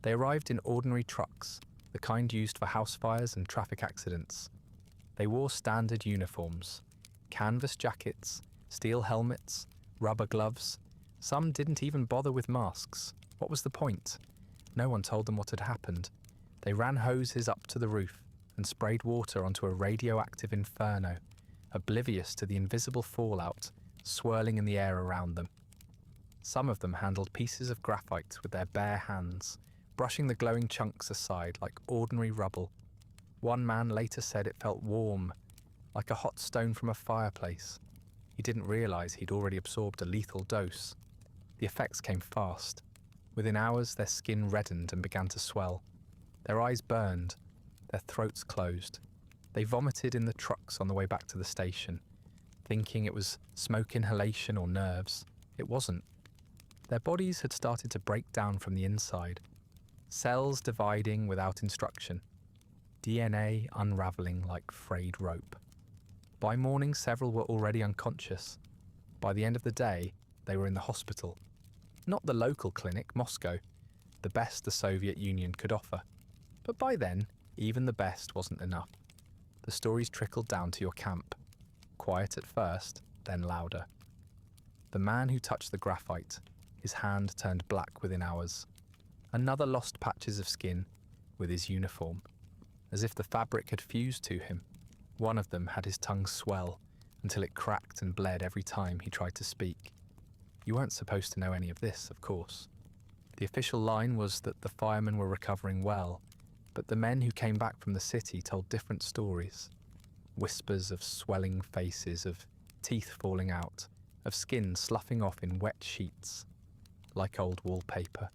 They arrived in ordinary trucks, the kind used for house fires and traffic accidents. They wore standard uniforms, canvas jackets, steel helmets, rubber gloves. Some didn't even bother with masks. What was the point? No one told them what had happened. They ran hoses up to the roof and sprayed water onto a radioactive inferno, oblivious to the invisible fallout swirling in the air around them. Some of them handled pieces of graphite with their bare hands, brushing the glowing chunks aside like ordinary rubble. One man later said it felt warm, like a hot stone from a fireplace. He didn't realize he'd already absorbed a lethal dose. The effects came fast. Within hours, their skin reddened and began to swell. Their eyes burned, their throats closed. They vomited in the trucks on the way back to the station. thinking it was smoke inhalation or nerves. It wasn't. Their bodies had started to break down from the inside, cells dividing without instruction, DNA unraveling like frayed rope. By morning, several were already unconscious. By the end of the day, they were in the hospital. Not the local clinic, Moscow, the best the Soviet Union could offer. But by then, even the best wasn't enough. The stories trickled down to your camp. Quiet at first, then louder. The man who touched the graphite, his hand turned black within hours. Another lost patches of skin with his uniform, as if the fabric had fused to him. One of them had his tongue swell until it cracked and bled every time he tried to speak. You weren't supposed to know any of this, of course. The official line was that the firemen were recovering well, but the men who came back from the city told different stories. Whispers of swelling faces, of teeth falling out, of skin sloughing off in wet sheets, like old wallpaper.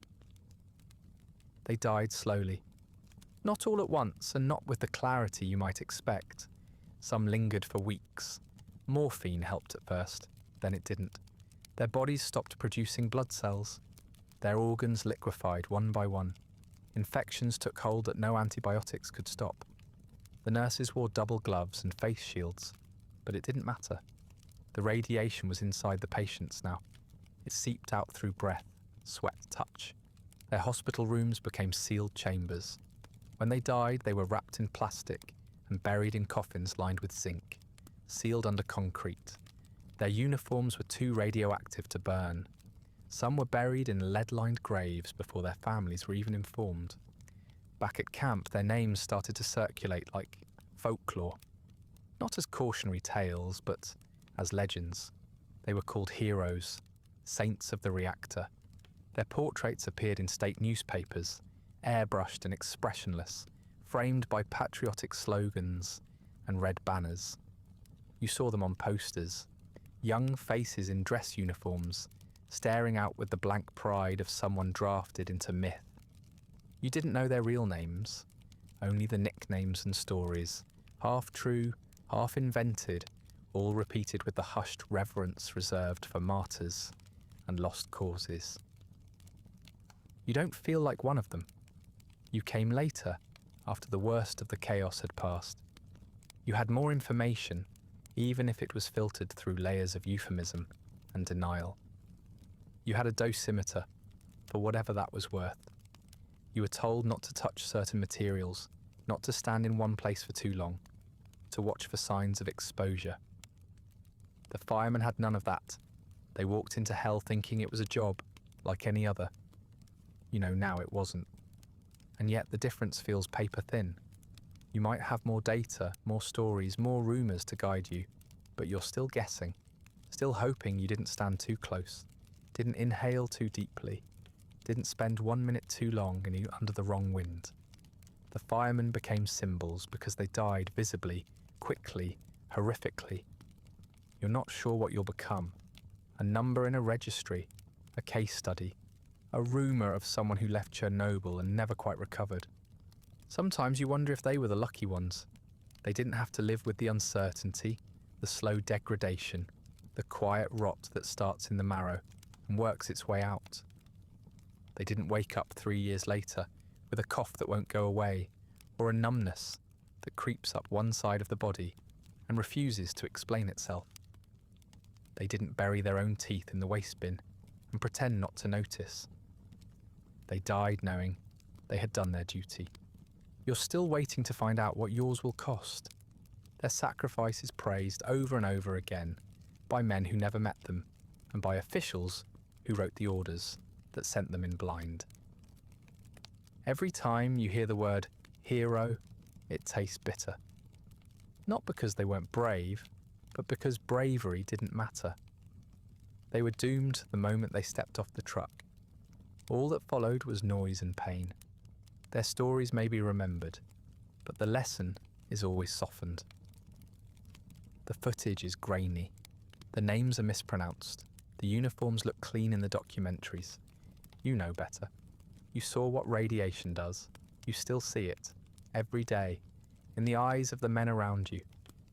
They died slowly. Not all at once, and not with the clarity you might expect. Some lingered for weeks. Morphine helped at first, then it didn't. Their bodies stopped producing blood cells. Their organs liquefied one by one. Infections took hold that no antibiotics could stop. The nurses wore double gloves and face shields, but it didn't matter. The radiation was inside the patients now. It seeped out through breath, sweat, touch. Their hospital rooms became sealed chambers. When they died, they were wrapped in plastic and buried in coffins lined with zinc, sealed under concrete. Their uniforms were too radioactive to burn. Some were buried in lead-lined graves before their families were even informed. Back at camp, their names started to circulate like folklore. Not as cautionary tales, but as legends. They were called heroes, saints of the reactor. Their portraits appeared in state newspapers, airbrushed and expressionless, framed by patriotic slogans and red banners. You saw them on posters, young faces in dress uniforms, staring out with the blank pride of someone drafted into myth. You didn't know their real names, only the nicknames and stories, half true, half invented, all repeated with the hushed reverence reserved for martyrs and lost causes. You don't feel like one of them. You came later, after the worst of the chaos had passed. You had more information, even if it was filtered through layers of euphemism and denial. You had a dosimeter, for whatever that was worth. You were told not to touch certain materials, not to stand in one place for too long, to watch for signs of exposure. The firemen had none of that. They walked into hell thinking it was a job, like any other. You know now it wasn't. And yet the difference feels paper thin. You might have more data, more stories, more rumours to guide you, but you're still guessing, still hoping you didn't stand too close, didn't inhale too deeply, didn't spend 1 minute too long under the wrong wind. The firemen became symbols because they died visibly, quickly, horrifically. You're not sure what you'll become. A number in a registry, a case study, a rumour of someone who left Chernobyl and never quite recovered. Sometimes you wonder if they were the lucky ones. They didn't have to live with the uncertainty, the slow degradation, the quiet rot that starts in the marrow and works its way out. They didn't wake up 3 years later with a cough that won't go away, or a numbness that creeps up one side of the body and refuses to explain itself. They didn't bury their own teeth in the waste bin and pretend not to notice. They died knowing they had done their duty. You're still waiting to find out what yours will cost. Their sacrifice is praised over and over again by men who never met them and by officials who wrote the orders that sent them in blind. Every time you hear the word hero, it tastes bitter. Not because they weren't brave, but because bravery didn't matter. They were doomed the moment they stepped off the truck. All that followed was noise and pain. Their stories may be remembered, but the lesson is always softened. The footage is grainy. The names are mispronounced. The uniforms look clean in the documentaries. You know better. You saw what radiation does. You still see it, every day, in the eyes of the men around you,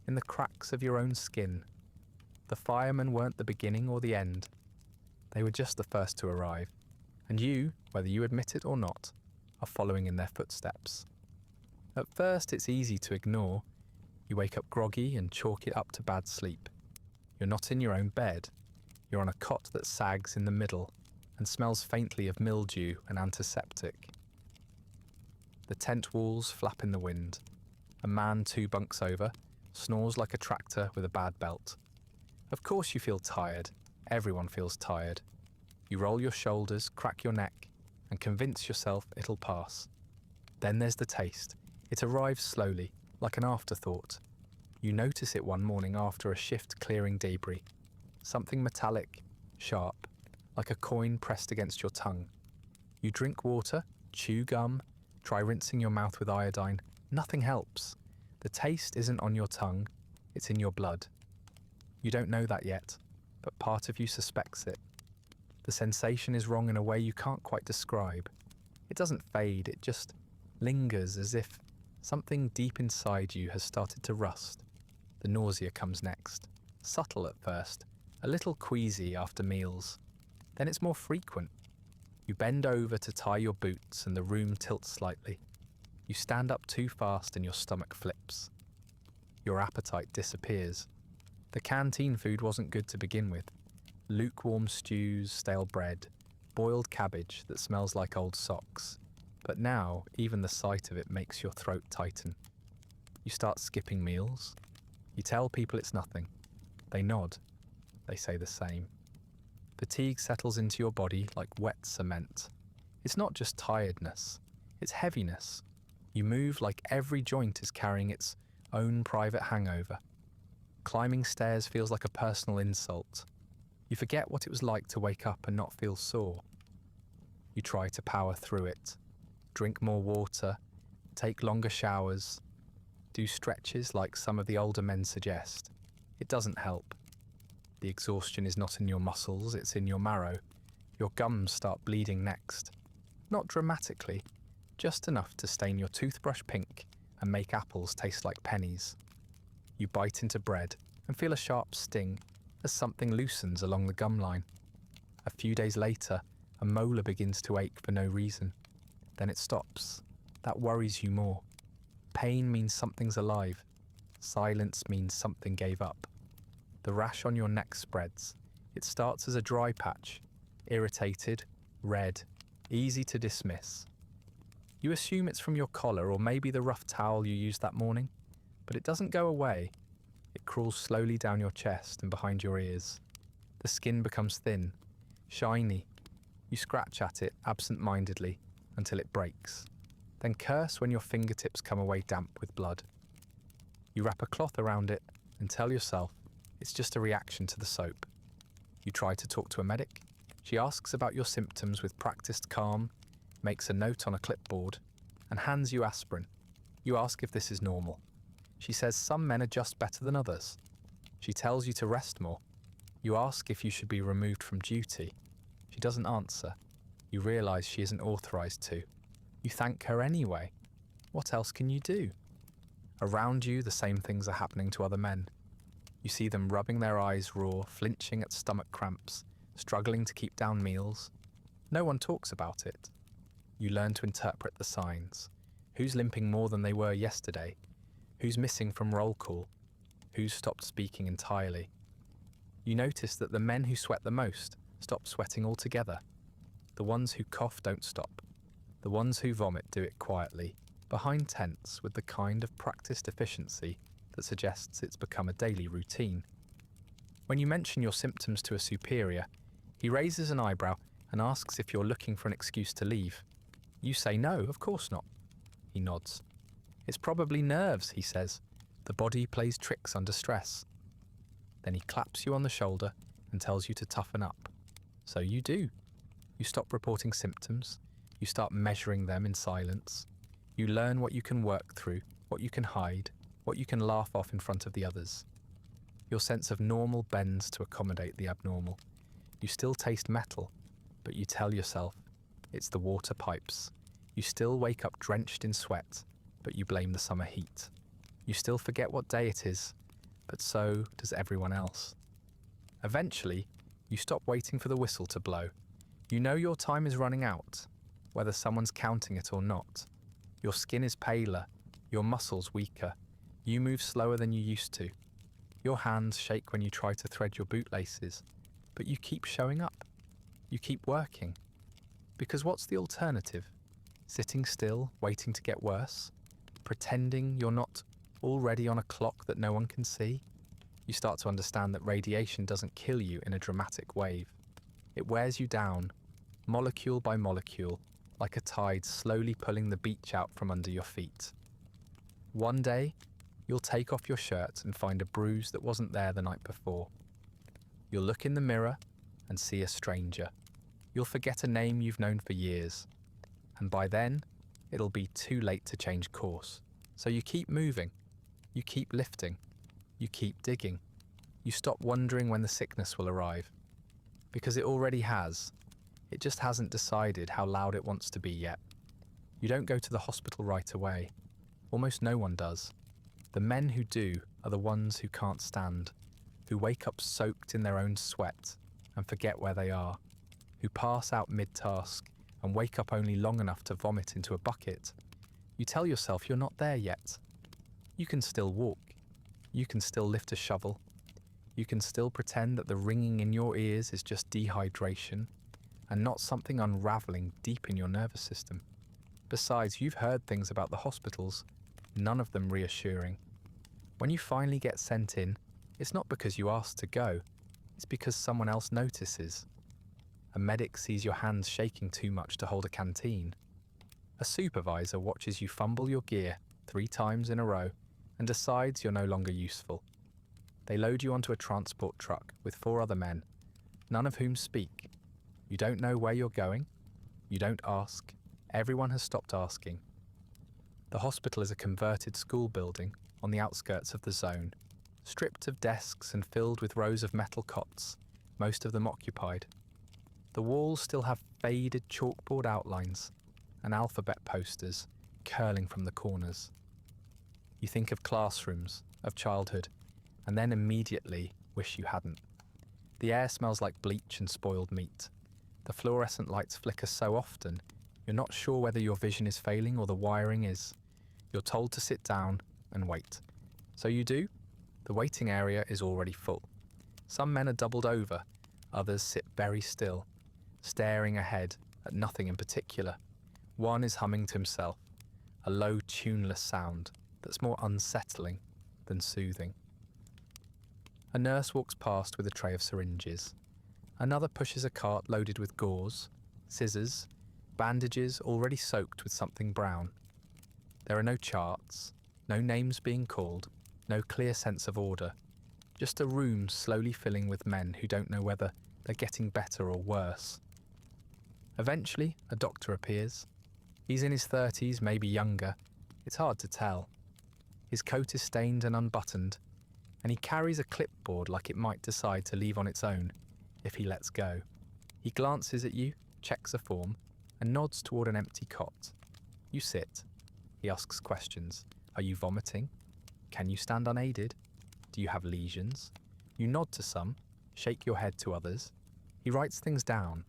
in the cracks of your own skin. The firemen weren't the beginning or the end. They were just the first to arrive, and you, whether you admit it or not, are following in their footsteps. At first, it's easy to ignore. You wake up groggy and chalk it up to bad sleep. You're not in your own bed. You're on a cot that sags in the middle and smells faintly of mildew and antiseptic. The tent walls flap in the wind. A man 2 bunks over snores like a tractor with a bad belt. Of course you feel tired. Everyone feels tired. You roll your shoulders, crack your neck, and convince yourself it'll pass. Then there's the taste. It arrives slowly, like an afterthought. You notice it one morning after a shift clearing debris. Something metallic, sharp, like a coin pressed against your tongue. You drink water, chew gum, try rinsing your mouth with iodine. Nothing helps. The taste isn't on your tongue, it's in your blood. You don't know that yet, but part of you suspects it. The sensation is wrong in a way you can't quite describe. It doesn't fade, it just lingers as if something deep inside you has started to rust. The nausea comes next. Subtle at first, a little queasy after meals. Then it's more frequent. You bend over to tie your boots and the room tilts slightly. You stand up too fast and your stomach flips. Your appetite disappears. The canteen food wasn't good to begin with. Lukewarm stews, stale bread, boiled cabbage that smells like old socks. But now, even the sight of it makes your throat tighten. You start skipping meals. You tell people it's nothing. They nod. They say the same. Fatigue settles into your body like wet cement. It's not just tiredness. It's heaviness. You move like every joint is carrying its own private hangover. Climbing stairs feels like a personal insult. You forget what it was like to wake up and not feel sore. You try to power through it. Drink more water. Take longer showers. Do stretches like some of the older men suggest. It doesn't help. The exhaustion is not in your muscles, it's in your marrow. Your gums start bleeding next. Not dramatically, just enough to stain your toothbrush pink and make apples taste like pennies. You bite into bread and feel a sharp sting as something loosens along the gum line. A few days later, a molar begins to ache for no reason. Then it stops. That worries you more. Pain means something's alive. Silence means something gave up. The rash on your neck spreads. It starts as a dry patch, irritated, red, easy to dismiss. You assume it's from your collar or maybe the rough towel you used that morning, but it doesn't go away. It crawls slowly down your chest and behind your ears. The skin becomes thin, shiny. You scratch at it absent-mindedly until it breaks, then curse when your fingertips come away damp with blood. You wrap a cloth around it and tell yourself it's just a reaction to the soap. You try to talk to a medic. She asks about your symptoms with practiced calm, makes a note on a clipboard, and hands you aspirin. You ask if this is normal. She says some men are just better than others. She tells you to rest more. You ask if you should be removed from duty. She doesn't answer. You realise she isn't authorised to. You thank her anyway. What else can you do? Around you, the same things are happening to other men. You see them rubbing their eyes raw, flinching at stomach cramps, struggling to keep down meals. No one talks about it. You learn to interpret the signs. Who's limping more than they were yesterday? Who's missing from roll call? Who's stopped speaking entirely? You notice that the men who sweat the most stop sweating altogether. The ones who cough don't stop. The ones who vomit do it quietly, behind tents with the kind of practiced efficiency that suggests it's become a daily routine. When you mention your symptoms to a superior, he raises an eyebrow and asks if you're looking for an excuse to leave. You say no, of course not. He nods. It's probably nerves, he says. The body plays tricks under stress. Then he claps you on the shoulder and tells you to toughen up. So you do. You stop reporting symptoms. You start measuring them in silence. You learn what you can work through, what you can hide, what you can laugh off in front of the others. Your sense of normal bends to accommodate the abnormal. You still taste metal, but you tell yourself it's the water pipes. You still wake up drenched in sweat, but you blame the summer heat. You still forget what day it is, but so does everyone else. Eventually, you stop waiting for the whistle to blow. You know your time is running out, whether someone's counting it or not. Your skin is paler, your muscles weaker. You move slower than you used to. Your hands shake when you try to thread your bootlaces, but you keep showing up. You keep working. Because what's the alternative? Sitting still, waiting to get worse? Pretending you're not already on a clock that no one can see? You start to understand that radiation doesn't kill you in a dramatic wave. It wears you down, molecule by molecule, like a tide slowly pulling the beach out from under your feet. One day, you'll take off your shirt and find a bruise that wasn't there the night before. You'll look in the mirror and see a stranger. You'll forget a name you've known for years. And by then, it'll be too late to change course. So you keep moving. You keep lifting. You keep digging. You stop wondering when the sickness will arrive. Because it already has. It just hasn't decided how loud it wants to be yet. You don't go to the hospital right away. Almost no one does. The men who do are the ones who can't stand, who wake up soaked in their own sweat and forget where they are, who pass out mid-task and wake up only long enough to vomit into a bucket. You tell yourself you're not there yet. You can still walk. You can still lift a shovel. You can still pretend that the ringing in your ears is just dehydration and not something unraveling deep in your nervous system. Besides, you've heard things about the hospitals, none of them reassuring. When you finally get sent in, it's not because you asked to go, it's because someone else notices. A medic sees your hands shaking too much to hold a canteen. A supervisor watches you fumble your gear 3 times in a row and decides you're no longer useful. They load you onto a transport truck with 4 other men, none of whom speak. You don't know where you're going. You don't ask. Everyone has stopped asking. The hospital is a converted school building on the outskirts of the zone, stripped of desks and filled with rows of metal cots, most of them occupied. The walls still have faded chalkboard outlines and alphabet posters curling from the corners. You think of classrooms, of childhood, and then immediately wish you hadn't. The air smells like bleach and spoiled meat. The fluorescent lights flicker so often, you're not sure whether your vision is failing or the wiring is. You're told to sit down and wait. So you do. The waiting area is already full. Some men are doubled over, others sit very still, staring ahead at nothing in particular. One is humming to himself, a low, tuneless sound that's more unsettling than soothing. A nurse walks past with a tray of syringes. Another pushes a cart loaded with gauze, scissors, bandages already soaked with something brown. There are no charts, no names being called, no clear sense of order. Just a room slowly filling with men who don't know whether they're getting better or worse. Eventually, a doctor appears. He's in his 30s, maybe younger. It's hard to tell. His coat is stained and unbuttoned, and he carries a clipboard like it might decide to leave on its own if he lets go. He glances at you, checks a form, and nods toward an empty cot. You sit. He asks questions. Are you vomiting? Can you stand unaided? Do you have lesions? You nod to some, shake your head to others. He writes things down.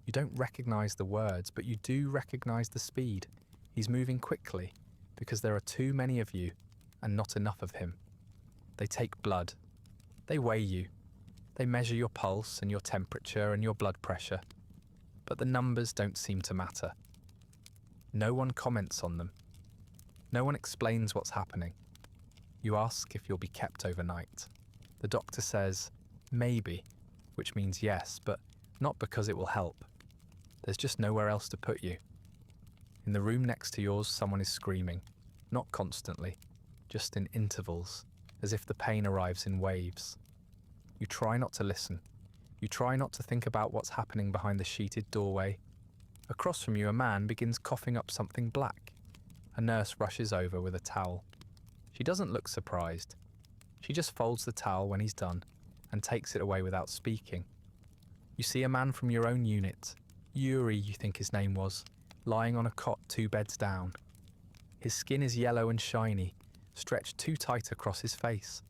You don't recognize the words, but you do recognize the speed. He's moving quickly, because there are too many of you, and not enough of him. They take blood. They weigh you. They measure your pulse and your temperature and your blood pressure. But the numbers don't seem to matter. No one comments on them. No one explains what's happening. You ask if you'll be kept overnight. The doctor says, maybe, which means yes, but not because it will help. There's just nowhere else to put you. In the room next to yours, someone is screaming. Not constantly, just in intervals, as if the pain arrives in waves. You try not to listen. You try not to think about what's happening behind the sheeted doorway. Across from you, a man begins coughing up something black. A nurse rushes over with a towel. She doesn't look surprised. She just folds the towel when he's done and takes it away without speaking. You see a man from your own unit, Yuri you think his name was, lying on a cot 2 beds down. His skin is yellow and shiny, stretched too tight across his face.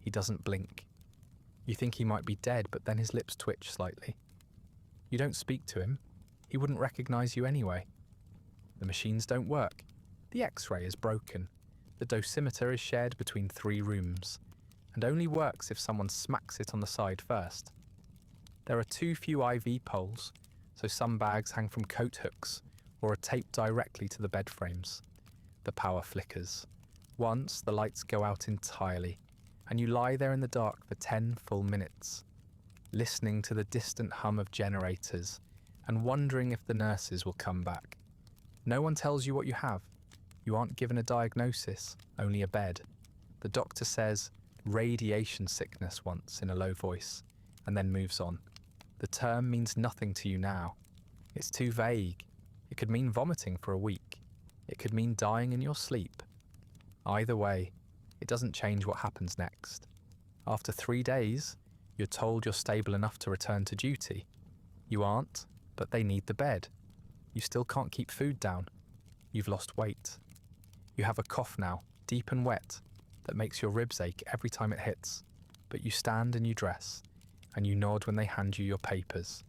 He doesn't blink. You think he might be dead, but then his lips twitch slightly. You don't speak to him. He wouldn't recognize you anyway. The machines don't work. The X-ray is broken. The dosimeter is shared between 3 rooms, and only works if someone smacks it on the side first. There are too few IV poles, so some bags hang from coat hooks or are taped directly to the bed frames. The power flickers. Once, the lights go out entirely, and you lie there in the dark for 10 full minutes, listening to the distant hum of generators and wondering if the nurses will come back. No one tells you what you have. You aren't given a diagnosis, only a bed. The doctor says radiation sickness once in a low voice, and then moves on. The term means nothing to you now. It's too vague. It could mean vomiting for a week. It could mean dying in your sleep. Either way, it doesn't change what happens next. After 3 days, you're told you're stable enough to return to duty. You aren't, but they need the bed. You still can't keep food down. You've lost weight. You have a cough now, deep and wet, that makes your ribs ache every time it hits. But you stand and you dress, and you nod when they hand you your papers.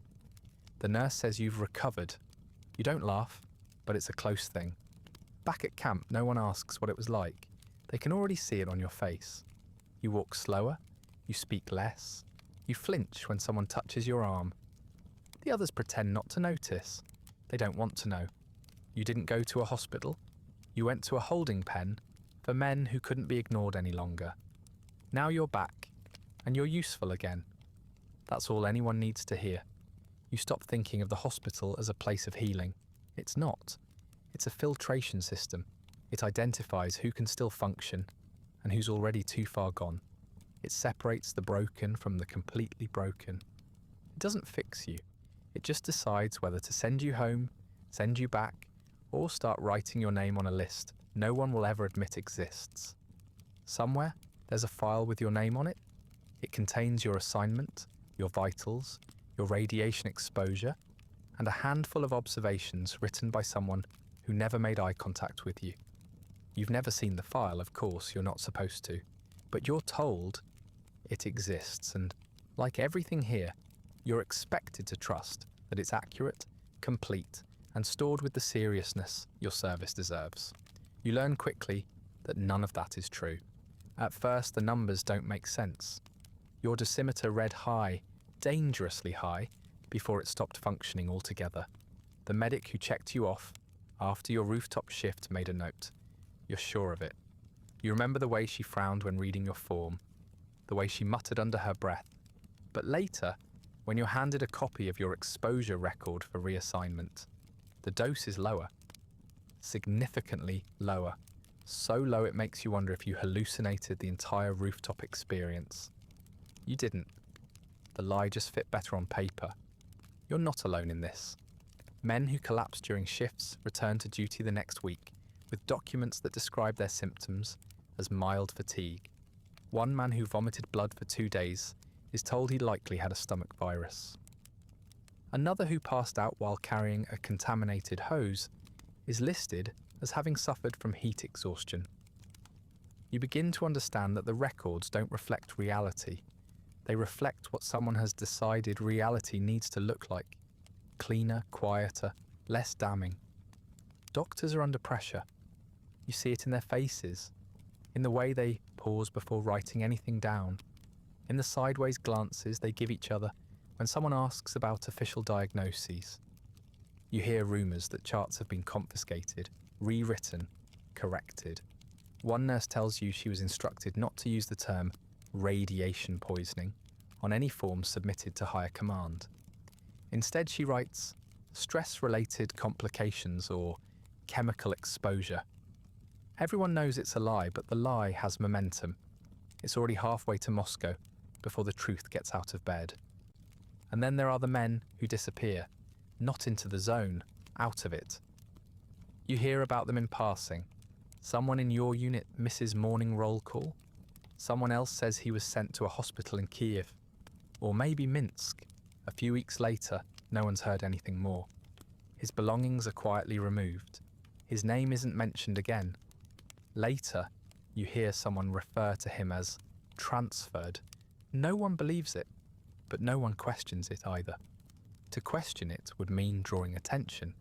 The nurse says you've recovered. You don't laugh, but it's a close thing. Back at camp, no one asks what it was like. They can already see it on your face. You walk slower, you speak less, you flinch when someone touches your arm. The others pretend not to notice. They don't want to know. You didn't go to a hospital. You went to a holding pen for men who couldn't be ignored any longer. Now you're back, and you're useful again. That's all anyone needs to hear. You stop thinking of the hospital as a place of healing. It's not. It's a filtration system. It identifies who can still function and who's already too far gone. It separates the broken from the completely broken. It doesn't fix you. It just decides whether to send you home, send you back, or start writing your name on a list no one will ever admit exists. Somewhere, there's a file with your name on it. It contains your assignment, your vitals, your radiation exposure, and a handful of observations written by someone who never made eye contact with you. You've never seen the file, of course, you're not supposed to, but you're told it exists, and like everything here, you're expected to trust that it's accurate, complete, and stored with the seriousness your service deserves. You learn quickly that none of that is true. At first, the numbers don't make sense. Your dosimeter read high, dangerously high, before it stopped functioning altogether. The medic who checked you off after your rooftop shift made a note. You're sure of it. You remember the way she frowned when reading your form, the way she muttered under her breath. But later, when you're handed a copy of your exposure record for reassignment, the dose is lower. Significantly lower. So low it makes you wonder if you hallucinated the entire rooftop experience. You didn't. The lie just fit better on paper. You're not alone in this. Men who collapse during shifts return to duty the next week with documents that describe their symptoms as mild fatigue. One man who vomited blood for 2 days is told he likely had a stomach virus. Another who passed out while carrying a contaminated hose is listed as having suffered from heat exhaustion. You begin to understand that the records don't reflect reality. They reflect what someone has decided reality needs to look like. Cleaner, quieter, less damning. Doctors are under pressure. You see it in their faces, in the way they pause before writing anything down, in the sideways glances they give each other when someone asks about official diagnoses. You hear rumours that charts have been confiscated, rewritten, corrected. One nurse tells you she was instructed not to use the term radiation poisoning on any forms submitted to higher command. Instead, she writes stress-related complications or chemical exposure. Everyone knows it's a lie, but the lie has momentum. It's already halfway to Moscow before the truth gets out of bed. And then there are the men who disappear, not into the zone, out of it. You hear about them in passing. Someone in your unit misses morning roll call. Someone else says he was sent to a hospital in Kiev, or maybe Minsk. A few weeks later, no one's heard anything more. His belongings are quietly removed. His name isn't mentioned again. Later, you hear someone refer to him as transferred No one believes it, but no one questions it either. To question it would mean drawing attention,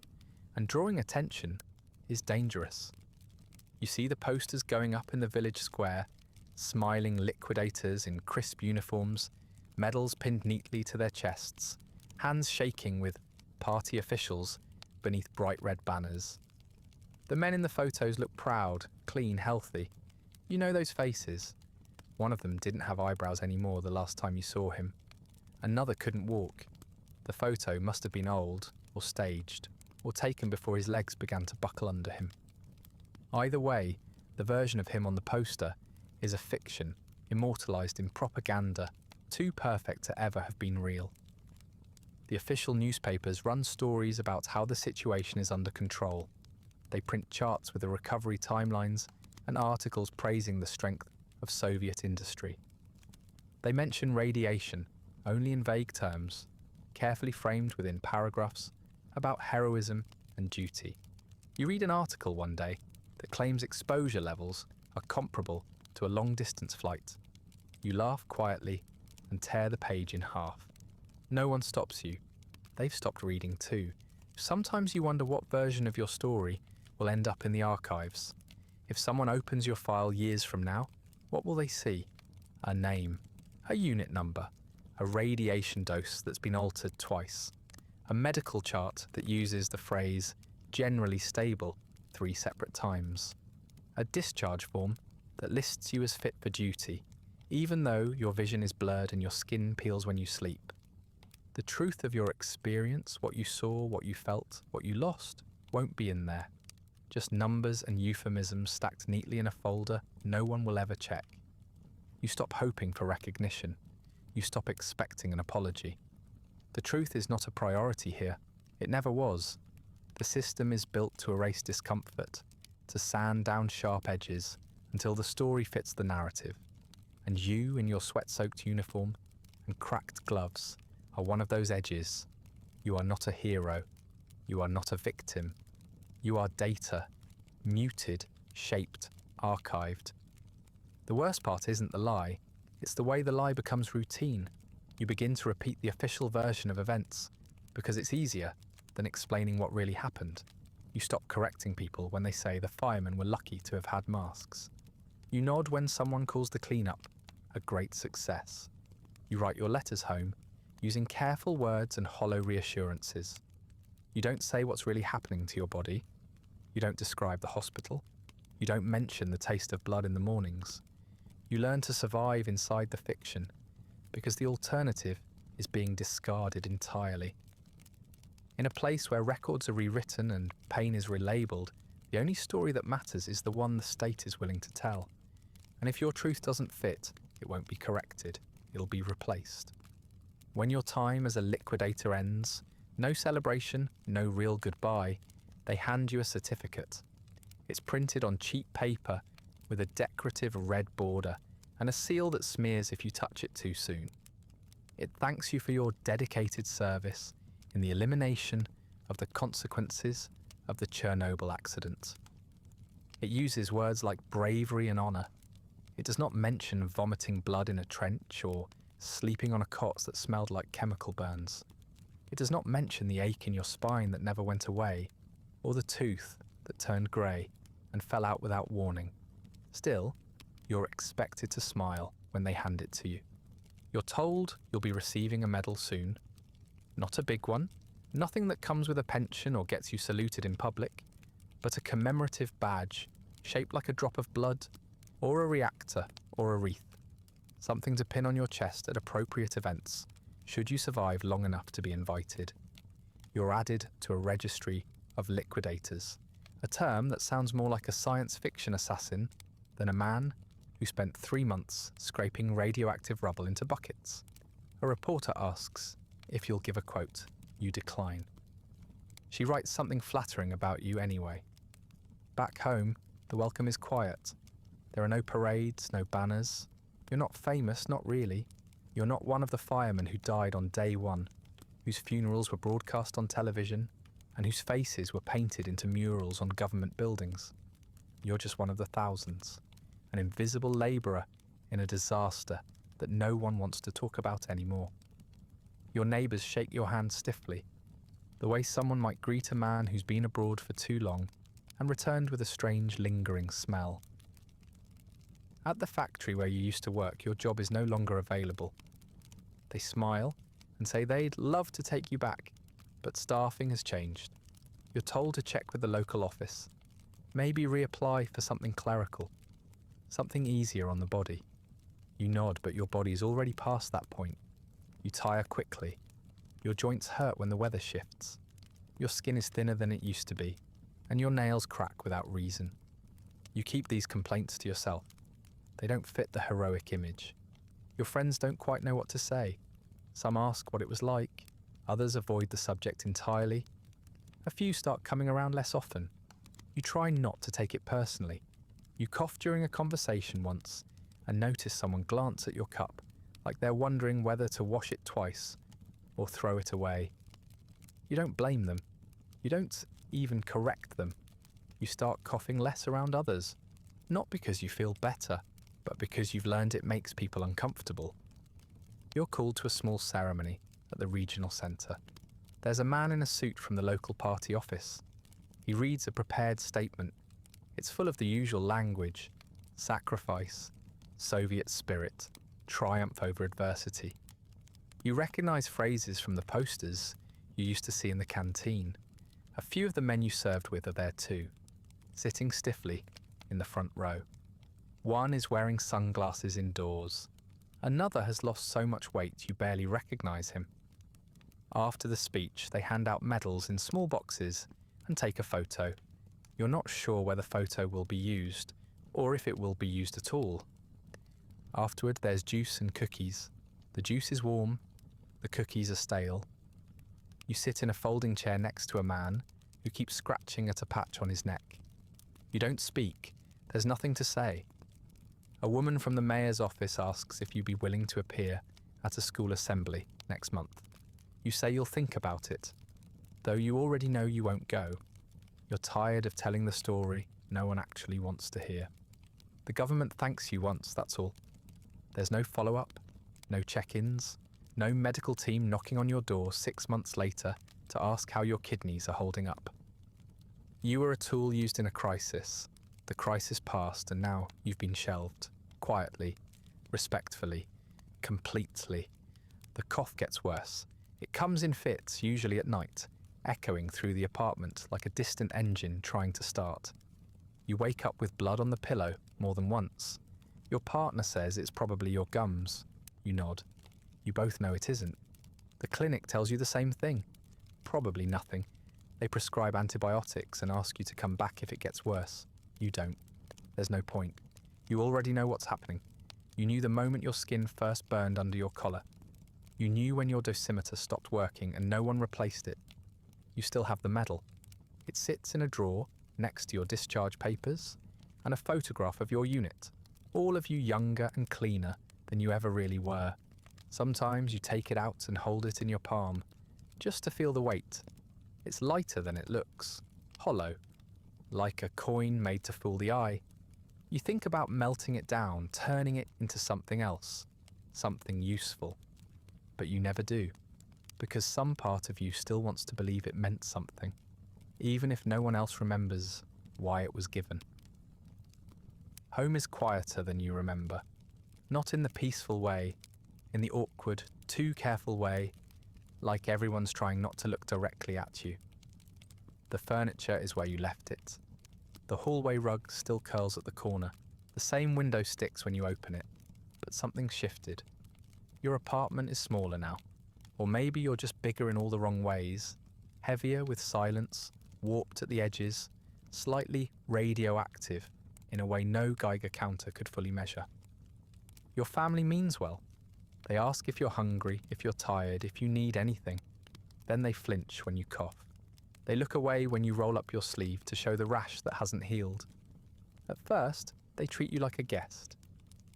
and drawing attention is dangerous. You see the posters going up in the village square, smiling liquidators in crisp uniforms, medals pinned neatly to their chests, hands shaking with party officials beneath bright red banners. The men in the photos look proud, clean, healthy. You know those faces. One of them didn't have eyebrows anymore the last time you saw him. Another couldn't walk. The photo must have been old, or staged, or taken before his legs began to buckle under him. Either way, the version of him on the poster is a fiction, immortalised in propaganda, too perfect to ever have been real. The official newspapers run stories about how the situation is under control. They print charts with the recovery timelines and articles praising the strength of Soviet industry. They mention radiation, only in vague terms, carefully framed within paragraphs about heroism and duty. You read an article one day that claims exposure levels are comparable to a long-distance flight. You laugh quietly and tear the page in half. No one stops you. They've stopped reading too. Sometimes you wonder what version of your story will end up in the archives. If someone opens your file years from now, what will they see? A name, a unit number, a radiation dose that's been altered twice, a medical chart that uses the phrase generally stable 3 separate times, a discharge form that lists you as fit for duty, even though your vision is blurred and your skin peels when you sleep. The truth of your experience, what you saw, what you felt, what you lost, won't be in there. Just numbers and euphemisms stacked neatly in a folder no one will ever check. You stop hoping for recognition. You stop expecting an apology. The truth is not a priority here. It never was. The system is built to erase discomfort, to sand down sharp edges until the story fits the narrative. And you, in your sweat-soaked uniform and cracked gloves, are one of those edges. You are not a hero. You are not a victim. You are data, muted, shaped, archived. The worst part isn't the lie, it's the way the lie becomes routine. You begin to repeat the official version of events because it's easier than explaining what really happened. You stop correcting people when they say the firemen were lucky to have had masks. You nod when someone calls the cleanup a great success. You write your letters home using careful words and hollow reassurances. You don't say what's really happening to your body. You don't describe the hospital. You don't mention the taste of blood in the mornings. You learn to survive inside the fiction because the alternative is being discarded entirely. In a place where records are rewritten and pain is relabeled, the only story that matters is the one the state is willing to tell. And if your truth doesn't fit, it won't be corrected. It'll be replaced. When your time as a liquidator ends, no celebration, no real goodbye, they hand you a certificate. It's printed on cheap paper with a decorative red border and a seal that smears if you touch it too soon. It thanks you for your dedicated service in the elimination of the consequences of the Chernobyl accident. It uses words like bravery and honour. It does not mention vomiting blood in a trench or sleeping on a cot that smelled like chemical burns. It does not mention the ache in your spine that never went away, or the tooth that turned grey and fell out without warning. Still, you're expected to smile when they hand it to you. You're told you'll be receiving a medal soon. Not a big one, nothing that comes with a pension or gets you saluted in public, but a commemorative badge shaped like a drop of blood, or a reactor, or a wreath. Something to pin on your chest at appropriate events, should you survive long enough to be invited. You're added to a registry of liquidators, a term that sounds more like a science fiction assassin than a man who spent 3 months scraping radioactive rubble into buckets. A reporter asks if you'll give a quote. You decline. She writes something flattering about you anyway. Back home, the welcome is quiet. There are no parades, no banners. You're not famous, not really. You're not one of the firemen who died on day one, whose funerals were broadcast on television, and whose faces were painted into murals on government buildings. You're just one of the thousands, an invisible labourer in a disaster that no one wants to talk about anymore. Your neighbours shake your hand stiffly, the way someone might greet a man who's been abroad for too long and returned with a strange lingering smell. At the factory where you used to work, your job is no longer available. They smile and say they'd love to take you back, but staffing has changed. You're told to check with the local office, maybe reapply for something clerical, something easier on the body. You nod, but your body's already past that point. You tire quickly. Your joints hurt when the weather shifts. Your skin is thinner than it used to be, and your nails crack without reason. You keep these complaints to yourself. They don't fit the heroic image. Your friends don't quite know what to say. Some ask what it was like. Others avoid the subject entirely. A few start coming around less often. You try not to take it personally. You cough during a conversation once and notice someone glance at your cup, like they're wondering whether to wash it twice or throw it away. You don't blame them. You don't even correct them. You start coughing less around others, not because you feel better, but because you've learned it makes people uncomfortable. You're called to a small ceremony at the regional centre. There's a man in a suit from the local party office. He reads a prepared statement. It's full of the usual language: sacrifice, Soviet spirit, triumph over adversity. You recognise phrases from the posters you used to see in the canteen. A few of the men you served with are there too, sitting stiffly in the front row. One is wearing sunglasses indoors. Another has lost so much weight you barely recognise him. After the speech, they hand out medals in small boxes and take a photo. You're not sure whether the photo will be used, or if it will be used at all. Afterward, there's juice and cookies. The juice is warm, the cookies are stale. You sit in a folding chair next to a man who keeps scratching at a patch on his neck. You don't speak, there's nothing to say. A woman from the mayor's office asks if you'd be willing to appear at a school assembly next month. You say you'll think about it, though you already know you won't go. You're tired of telling the story no one actually wants to hear. The government thanks you once, that's all. There's no follow-up, no check-ins, no medical team knocking on your door 6 months later to ask how your kidneys are holding up. You were a tool used in a crisis. The crisis passed and now you've been shelved. Quietly, respectfully, completely. The cough gets worse. It comes in fits, usually at night, echoing through the apartment like a distant engine trying to start. You wake up with blood on the pillow more than once. Your partner says it's probably your gums. You nod. You both know it isn't. The clinic tells you the same thing. Probably nothing. They prescribe antibiotics and ask you to come back if it gets worse. You don't. There's no point. You already know what's happening. You knew the moment your skin first burned under your collar. You knew when your dosimeter stopped working and no one replaced it. You still have the medal. It sits in a drawer next to your discharge papers and a photograph of your unit, all of you younger and cleaner than you ever really were. Sometimes you take it out and hold it in your palm, just to feel the weight. It's lighter than it looks, hollow, like a coin made to fool the eye. You think about melting it down, turning it into something else, something useful. But you never do, because some part of you still wants to believe it meant something, even if no one else remembers why it was given. Home is quieter than you remember, not in the peaceful way, in the awkward, too careful way, like everyone's trying not to look directly at you. The furniture is where you left it. The hallway rug still curls at the corner. The same window sticks when you open it, but something's shifted. Your apartment is smaller now, or maybe you're just bigger in all the wrong ways, heavier with silence, warped at the edges, slightly radioactive in a way no Geiger counter could fully measure. Your family means well. They ask if you're hungry, if you're tired, if you need anything. Then they flinch when you cough. They look away when you roll up your sleeve to show the rash that hasn't healed. At first, they treat you like a guest,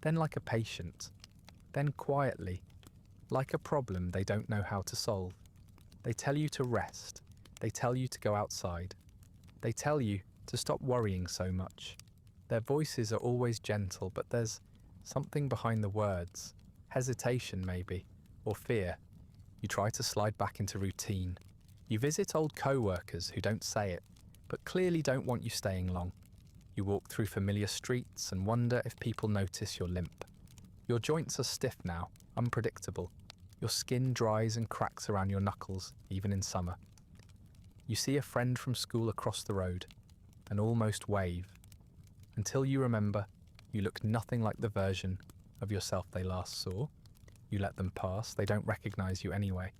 then like a patient, then quietly, like a problem they don't know how to solve. They tell you to rest. They tell you to go outside. They tell you to stop worrying so much. Their voices are always gentle, but there's something behind the words, hesitation maybe, or fear. You try to slide back into routine. You visit old co-workers who don't say it, but clearly don't want you staying long. You walk through familiar streets and wonder if people notice your limp. Your joints are stiff now, unpredictable. Your skin dries and cracks around your knuckles, even in summer. You see a friend from school across the road, and almost wave. Until you remember, you look nothing like the version of yourself they last saw. You let them pass, they don't recognize you anyway.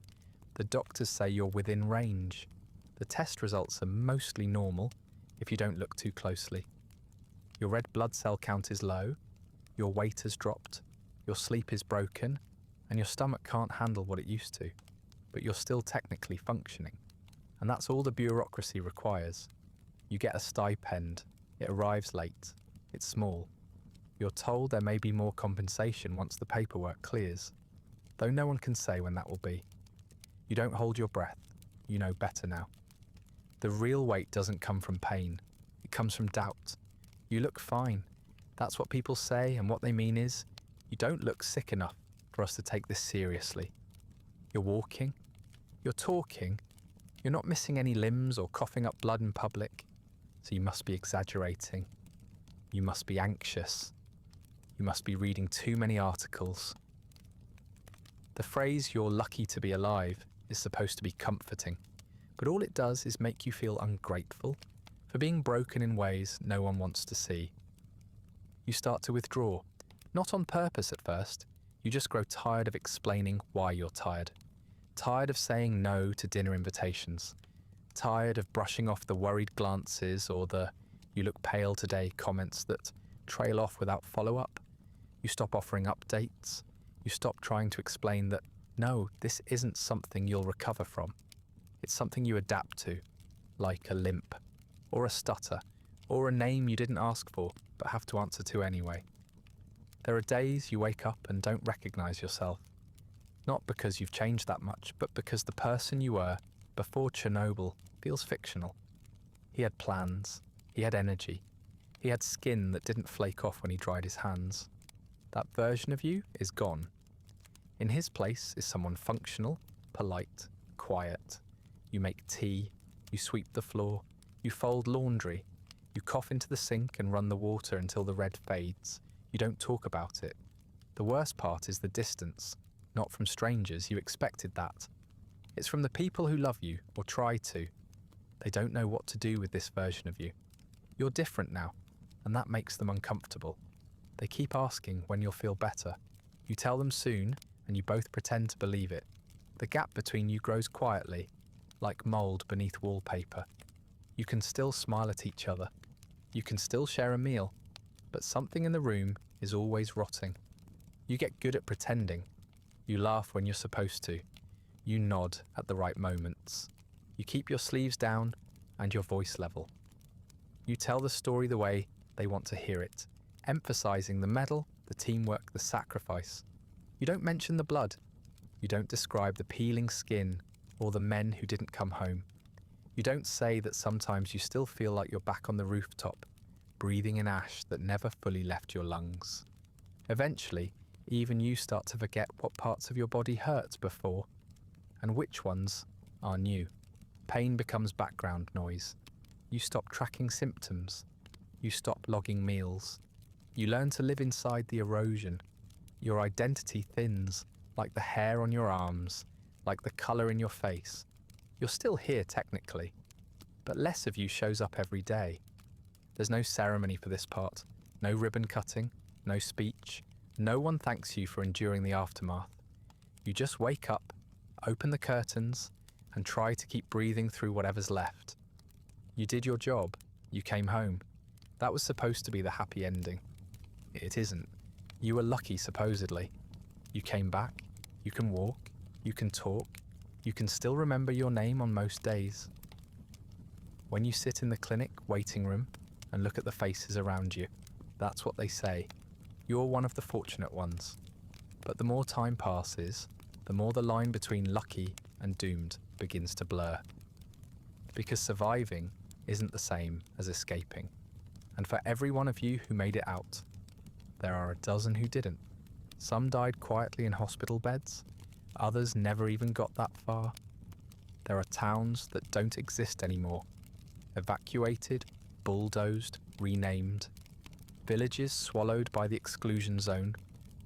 The doctors say you're within range. The test results are mostly normal if you don't look too closely. Your red blood cell count is low, your weight has dropped, your sleep is broken, and your stomach can't handle what it used to, but you're still technically functioning. And that's all the bureaucracy requires. You get a stipend, it arrives late, it's small. You're told there may be more compensation once the paperwork clears, though no one can say when that will be. You don't hold your breath, you know better now. The real weight doesn't come from pain, it comes from doubt. You look fine, that's what people say, and what they mean is, you don't look sick enough for us to take this seriously. You're walking, you're talking, you're not missing any limbs or coughing up blood in public, so you must be exaggerating. You must be anxious. You must be reading too many articles. The phrase "you're lucky to be alive" is supposed to be comforting, but all it does is make you feel ungrateful for being broken in ways no one wants to see. You start to withdraw, not on purpose at first. You just grow tired of explaining why you're tired. Tired of saying no to dinner invitations. Tired of brushing off the worried glances or the "you look pale today" comments that trail off without follow-up. You stop offering updates. You stop trying to explain that, no, this isn't something you'll recover from. It's something you adapt to, like a limp, or a stutter, or a name you didn't ask for but have to answer to anyway. There are days you wake up and don't recognize yourself. Not because you've changed that much, but because the person you were before Chernobyl feels fictional. He had plans, he had energy, he had skin that didn't flake off when he dried his hands. That version of you is gone. In his place is someone functional, polite, quiet. You make tea, you sweep the floor, you fold laundry, you cough into the sink and run the water until the red fades. You don't talk about it. The worst part is the distance. Not from strangers, you expected that. It's from the people who love you, or try to. They don't know what to do with this version of you. You're different now, and that makes them uncomfortable. They keep asking when you'll feel better. You tell them soon, and you both pretend to believe it. The gap between you grows quietly, like mould beneath wallpaper. You can still smile at each other. You can still share a meal, but something in the room is always rotting. You get good at pretending. You laugh when you're supposed to. You nod at the right moments. You keep your sleeves down and your voice level. You tell the story the way they want to hear it, emphasizing the medal, the teamwork, the sacrifice. You don't mention the blood. You don't describe the peeling skin or the men who didn't come home. You don't say that sometimes you still feel like you're back on the rooftop, breathing in ash that never fully left your lungs. Eventually, even you start to forget what parts of your body hurt before, and which ones are new. Pain becomes background noise. You stop tracking symptoms. You stop logging meals. You learn to live inside the erosion. Your identity thins, like the hair on your arms, like the colour in your face. You're still here technically, but less of you shows up every day. There's no ceremony for this part, no ribbon cutting, no speech. No one thanks you for enduring the aftermath. You just wake up, open the curtains, and try to keep breathing through whatever's left. You did your job. You came home. That was supposed to be the happy ending. It isn't. You were lucky, supposedly. You came back. You can walk. You can talk. You can still remember your name on most days. When you sit in the clinic waiting room and look at the faces around you, that's what they say. You're one of the fortunate ones. But the more time passes, the more the line between lucky and doomed begins to blur. Because surviving isn't the same as escaping. And for every one of you who made it out, there are a dozen who didn't. Some died quietly in hospital beds, others never even got that far. There are towns that don't exist anymore, evacuated, bulldozed, renamed. Villages swallowed by the exclusion zone,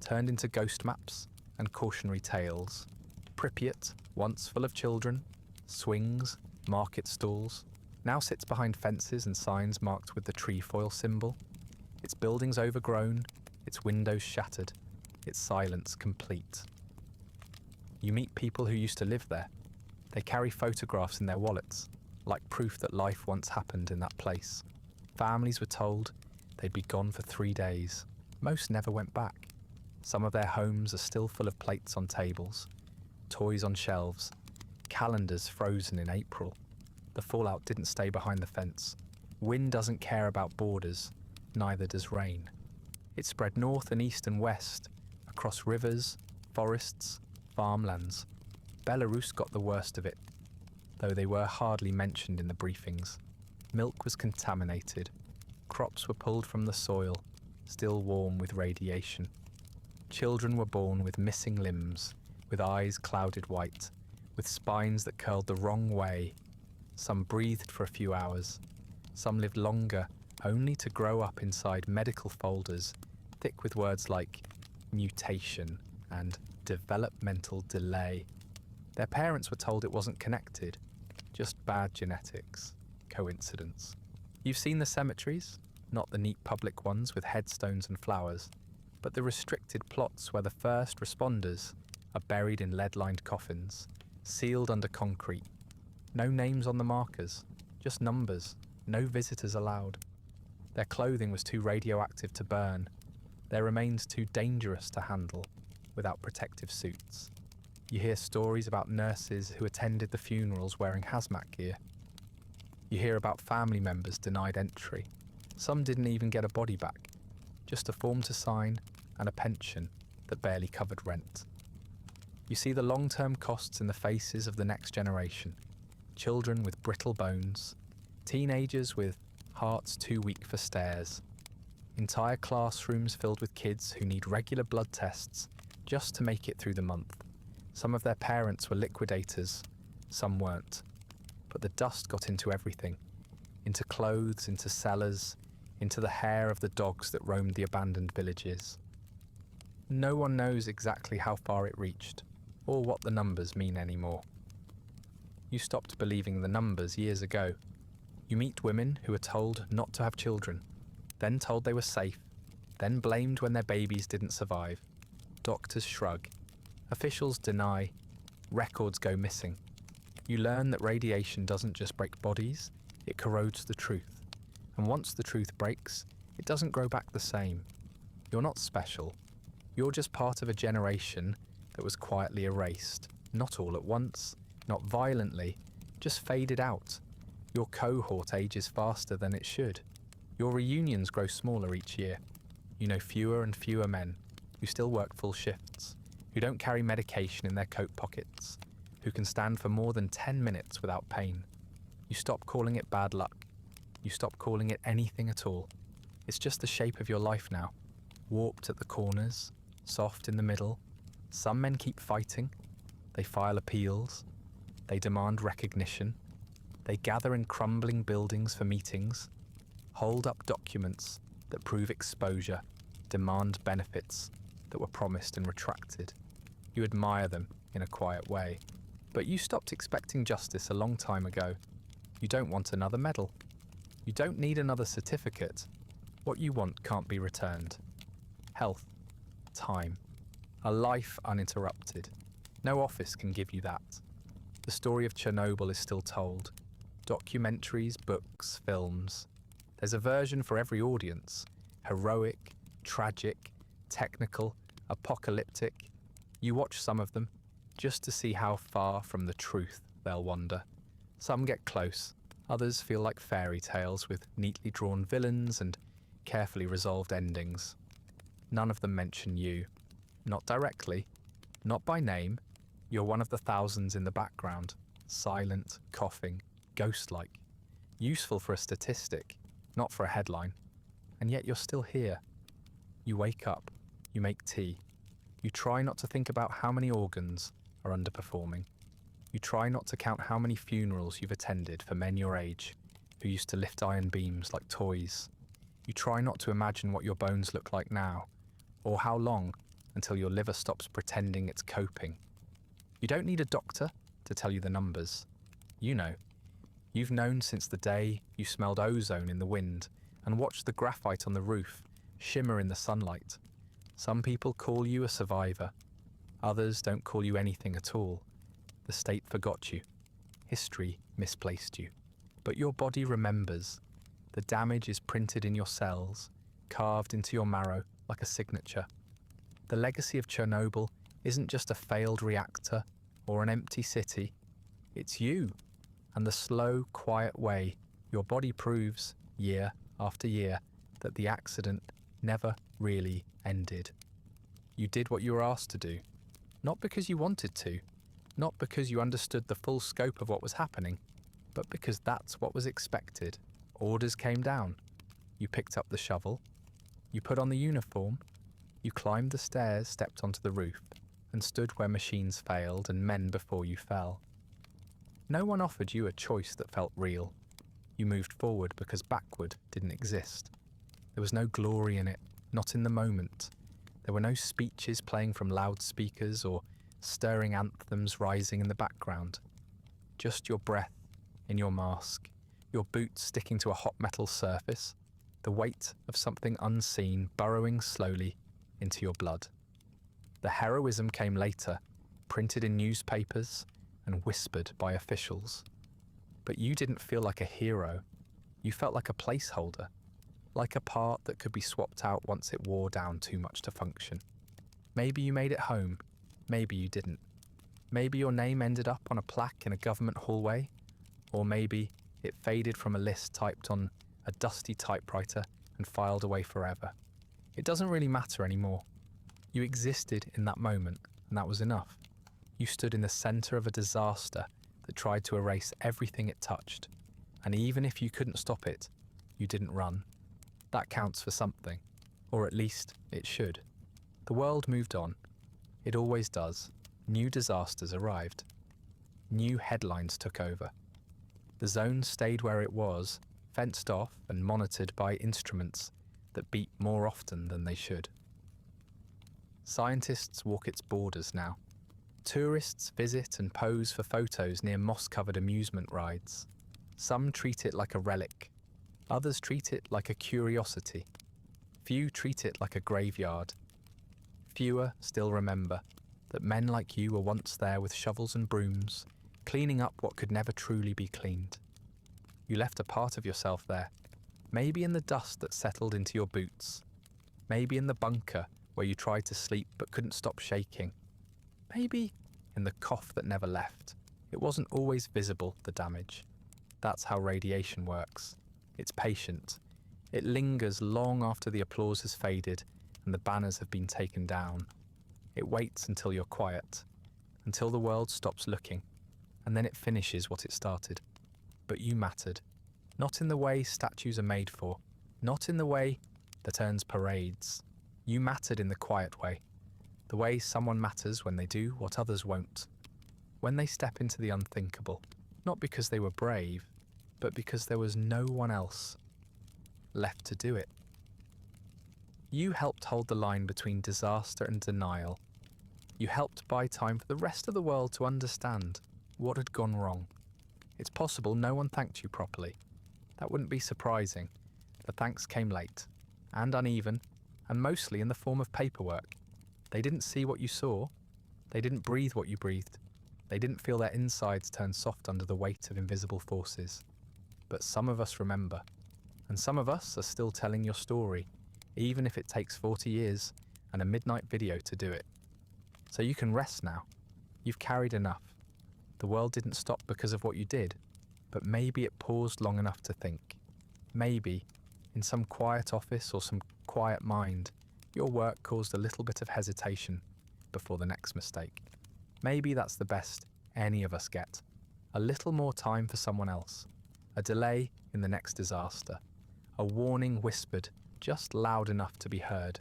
turned into ghost maps and cautionary tales. Pripyat, once full of children, swings, market stalls, now sits behind fences and signs marked with the trefoil symbol. Its buildings overgrown, its windows shattered, its silence complete. You meet people who used to live there. They carry photographs in their wallets, like proof that life once happened in that place. Families were told they'd be gone for 3 days. Most never went back. Some of their homes are still full of plates on tables, toys on shelves, calendars frozen in April. The fallout didn't stay behind the fence. Wind doesn't care about borders, neither does rain. It spread north and east and west, across rivers, forests, farmlands. Belarus got the worst of it, though they were hardly mentioned in the briefings. Milk was contaminated. Crops were pulled from the soil, still warm with radiation. Children were born with missing limbs, with eyes clouded white, with spines that curled the wrong way. Some breathed for a few hours. Some lived longer, only to grow up inside medical folders, thick with words like mutation and developmental delay. Their parents were told it wasn't connected, just bad genetics, coincidence. You've seen the cemeteries, not the neat public ones with headstones and flowers, but the restricted plots where the first responders are buried in lead-lined coffins, sealed under concrete. No names on the markers, just numbers, no visitors allowed. Their clothing was too radioactive to burn, their remains too dangerous to handle without protective suits. You hear stories about nurses who attended the funerals wearing hazmat gear. You hear about family members denied entry. Some didn't even get a body back, just a form to sign and a pension that barely covered rent. You see the long-term costs in the faces of the next generation. Children with brittle bones, teenagers with hearts too weak for stairs, entire classrooms filled with kids who need regular blood tests just to make it through the month. Some of their parents were liquidators, some weren't. But the dust got into everything, into clothes, into cellars, into the hair of the dogs that roamed the abandoned villages. No one knows exactly how far it reached, or what the numbers mean anymore. You stopped believing the numbers years ago. You meet women who are told not to have children, then told they were safe, then blamed when their babies didn't survive. Doctors shrug. Officials deny. Records go missing. You learn that radiation doesn't just break bodies, it corrodes the truth. And once the truth breaks, it doesn't grow back the same. You're not special. You're just part of a generation that was quietly erased. Not all at once, not violently, just faded out. Your cohort ages faster than it should. Your reunions grow smaller each year. You know fewer and fewer men who still work full shifts, who don't carry medication in their coat pockets, who can stand for more than 10 minutes without pain. You stop calling it bad luck. You stop calling it anything at all. It's just the shape of your life now, warped at the corners, soft in the middle. Some men keep fighting. They file appeals. They demand recognition. They gather in crumbling buildings for meetings, hold up documents that prove exposure, demand benefits that were promised and retracted. You admire them in a quiet way. But you stopped expecting justice a long time ago. You don't want another medal. You don't need another certificate. What you want can't be returned. Health, time, a life uninterrupted. No office can give you that. The story of Chernobyl is still told. Documentaries, books, films. There's a version for every audience. Heroic, tragic, technical, apocalyptic. You watch some of them, just to see how far from the truth they'll wander. Some get close, others feel like fairy tales with neatly drawn villains and carefully resolved endings. None of them mention you. Not directly, not by name. You're one of the thousands in the background, silent, coughing, ghost-like. Useful for a statistic, not for a headline. And yet you're still here. You wake up, you make tea, You try not to think about how many organs are underperforming. You try not to count how many funerals you've attended for men your age who used to lift iron beams like toys. You try not to imagine what your bones look like now, or how long until your liver stops pretending it's coping. You don't need a doctor to tell you the numbers. You know. You've known since the day you smelled ozone in the wind and watched the graphite on the roof shimmer in the sunlight. Some people call you a survivor. Others don't call you anything at all. The state forgot you. History misplaced you. But your body remembers. The damage is printed in your cells, carved into your marrow like a signature. The legacy of Chernobyl isn't just a failed reactor or an empty city. It's you, and the slow, quiet way your body proves, year after year, that the accident never really ended. You did what you were asked to do, not because you wanted to, not because you understood the full scope of what was happening, but because that's what was expected. Orders came down. You picked up the shovel. You put on the uniform. You climbed the stairs, stepped onto the roof, and stood where machines failed and men before you fell. No one offered you a choice that felt real. You moved forward because backward didn't exist. There was no glory in it, not in the moment. There were no speeches playing from loudspeakers or stirring anthems rising in the background. Just your breath in your mask, your boots sticking to a hot metal surface, the weight of something unseen burrowing slowly into your blood. The heroism came later, printed in newspapers and whispered by officials. But you didn't feel like a hero. You felt like a placeholder, like a part that could be swapped out once it wore down too much to function. Maybe you made it home, maybe you didn't. Maybe your name ended up on a plaque in a government hallway, or maybe it faded from a list typed on a dusty typewriter and filed away forever. It doesn't really matter anymore. You existed in that moment, and that was enough. You stood in the center of a disaster that tried to erase everything it touched, and even if you couldn't stop it, you didn't run. That counts for something, or at least it should. The world moved on. It always does. New disasters arrived. New headlines took over. The zone stayed where it was, fenced off and monitored by instruments that beat more often than they should. Scientists walk its borders now. Tourists visit and pose for photos near moss-covered amusement rides. Some treat it like a relic. Others treat it like a curiosity. Few treat it like a graveyard. Fewer still remember that men like you were once there with shovels and brooms, cleaning up what could never truly be cleaned. You left a part of yourself there, maybe in the dust that settled into your boots, maybe in the bunker where you tried to sleep but couldn't stop shaking, maybe in the cough that never left. It wasn't always visible, the damage. That's how radiation works. It's patient. It lingers long after the applause has faded and the banners have been taken down. It waits until you're quiet, until the world stops looking, and then it finishes what it started. But you mattered. Not in the way statues are made for, not in the way that earns parades. You mattered in the quiet way, the way someone matters when they do what others won't, when they step into the unthinkable, not because they were brave, but because there was no one else left to do it. You helped hold the line between disaster and denial. You helped buy time for the rest of the world to understand what had gone wrong. It's possible no one thanked you properly. That wouldn't be surprising. The thanks came late, and uneven, and mostly in the form of paperwork. They didn't see what you saw. They didn't breathe what you breathed. They didn't feel their insides turn soft under the weight of invisible forces. But some of us remember, and some of us are still telling your story, even if it takes 40 years and a midnight video to do it. So you can rest now. You've carried enough. The world didn't stop because of what you did, but maybe it paused long enough to think. Maybe, in some quiet office or some quiet mind, your work caused a little bit of hesitation before the next mistake. Maybe that's the best any of us get. A little more time for someone else. A delay in the next disaster. A warning whispered just loud enough to be heard.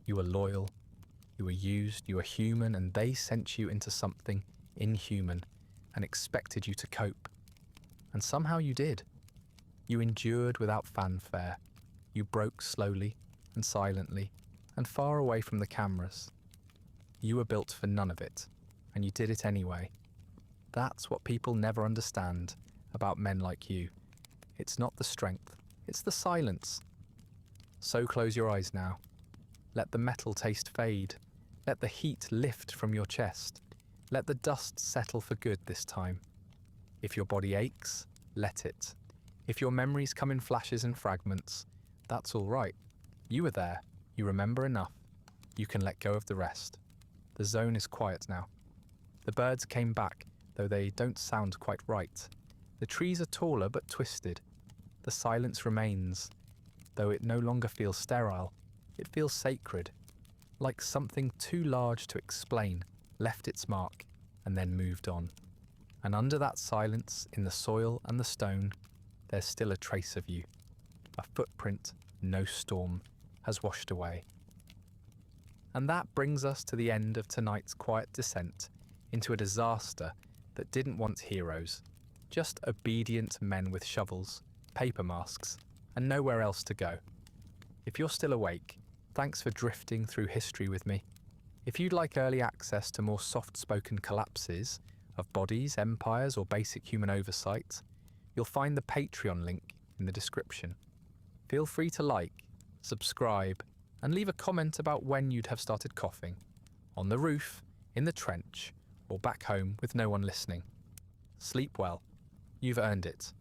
You were loyal. You were used, you were human, and they sent you into something inhuman and expected you to cope. And somehow you did. You endured without fanfare. You broke slowly and silently and far away from the cameras. You were built for none of it, and you did it anyway. That's what people never understand about men like you. It's not the strength, it's the silence. So close your eyes now. Let the metal taste fade. Let the heat lift from your chest. Let the dust settle for good this time. If your body aches, let it. If your memories come in flashes and fragments, that's all right. You were there. You remember enough. You can let go of the rest. The zone is quiet now. The birds came back, though they don't sound quite right. The trees are taller but twisted. The silence remains, though it no longer feels sterile. It feels sacred, like something too large to explain left its mark and then moved on. And under that silence, in the soil and the stone, there's still a trace of you. A footprint no storm has washed away. And that brings us to the end of tonight's quiet descent into a disaster that didn't want heroes, just obedient men with shovels, paper masks, and nowhere else to go. If you're still awake, thanks for drifting through history with me. If you'd like early access to more soft-spoken collapses of bodies, empires, or basic human oversight, you'll find the Patreon link in the description. Feel free to like, subscribe, and leave a comment about when you'd have started coughing. On the roof, in the trench, or back home with no one listening. Sleep well. You've earned it.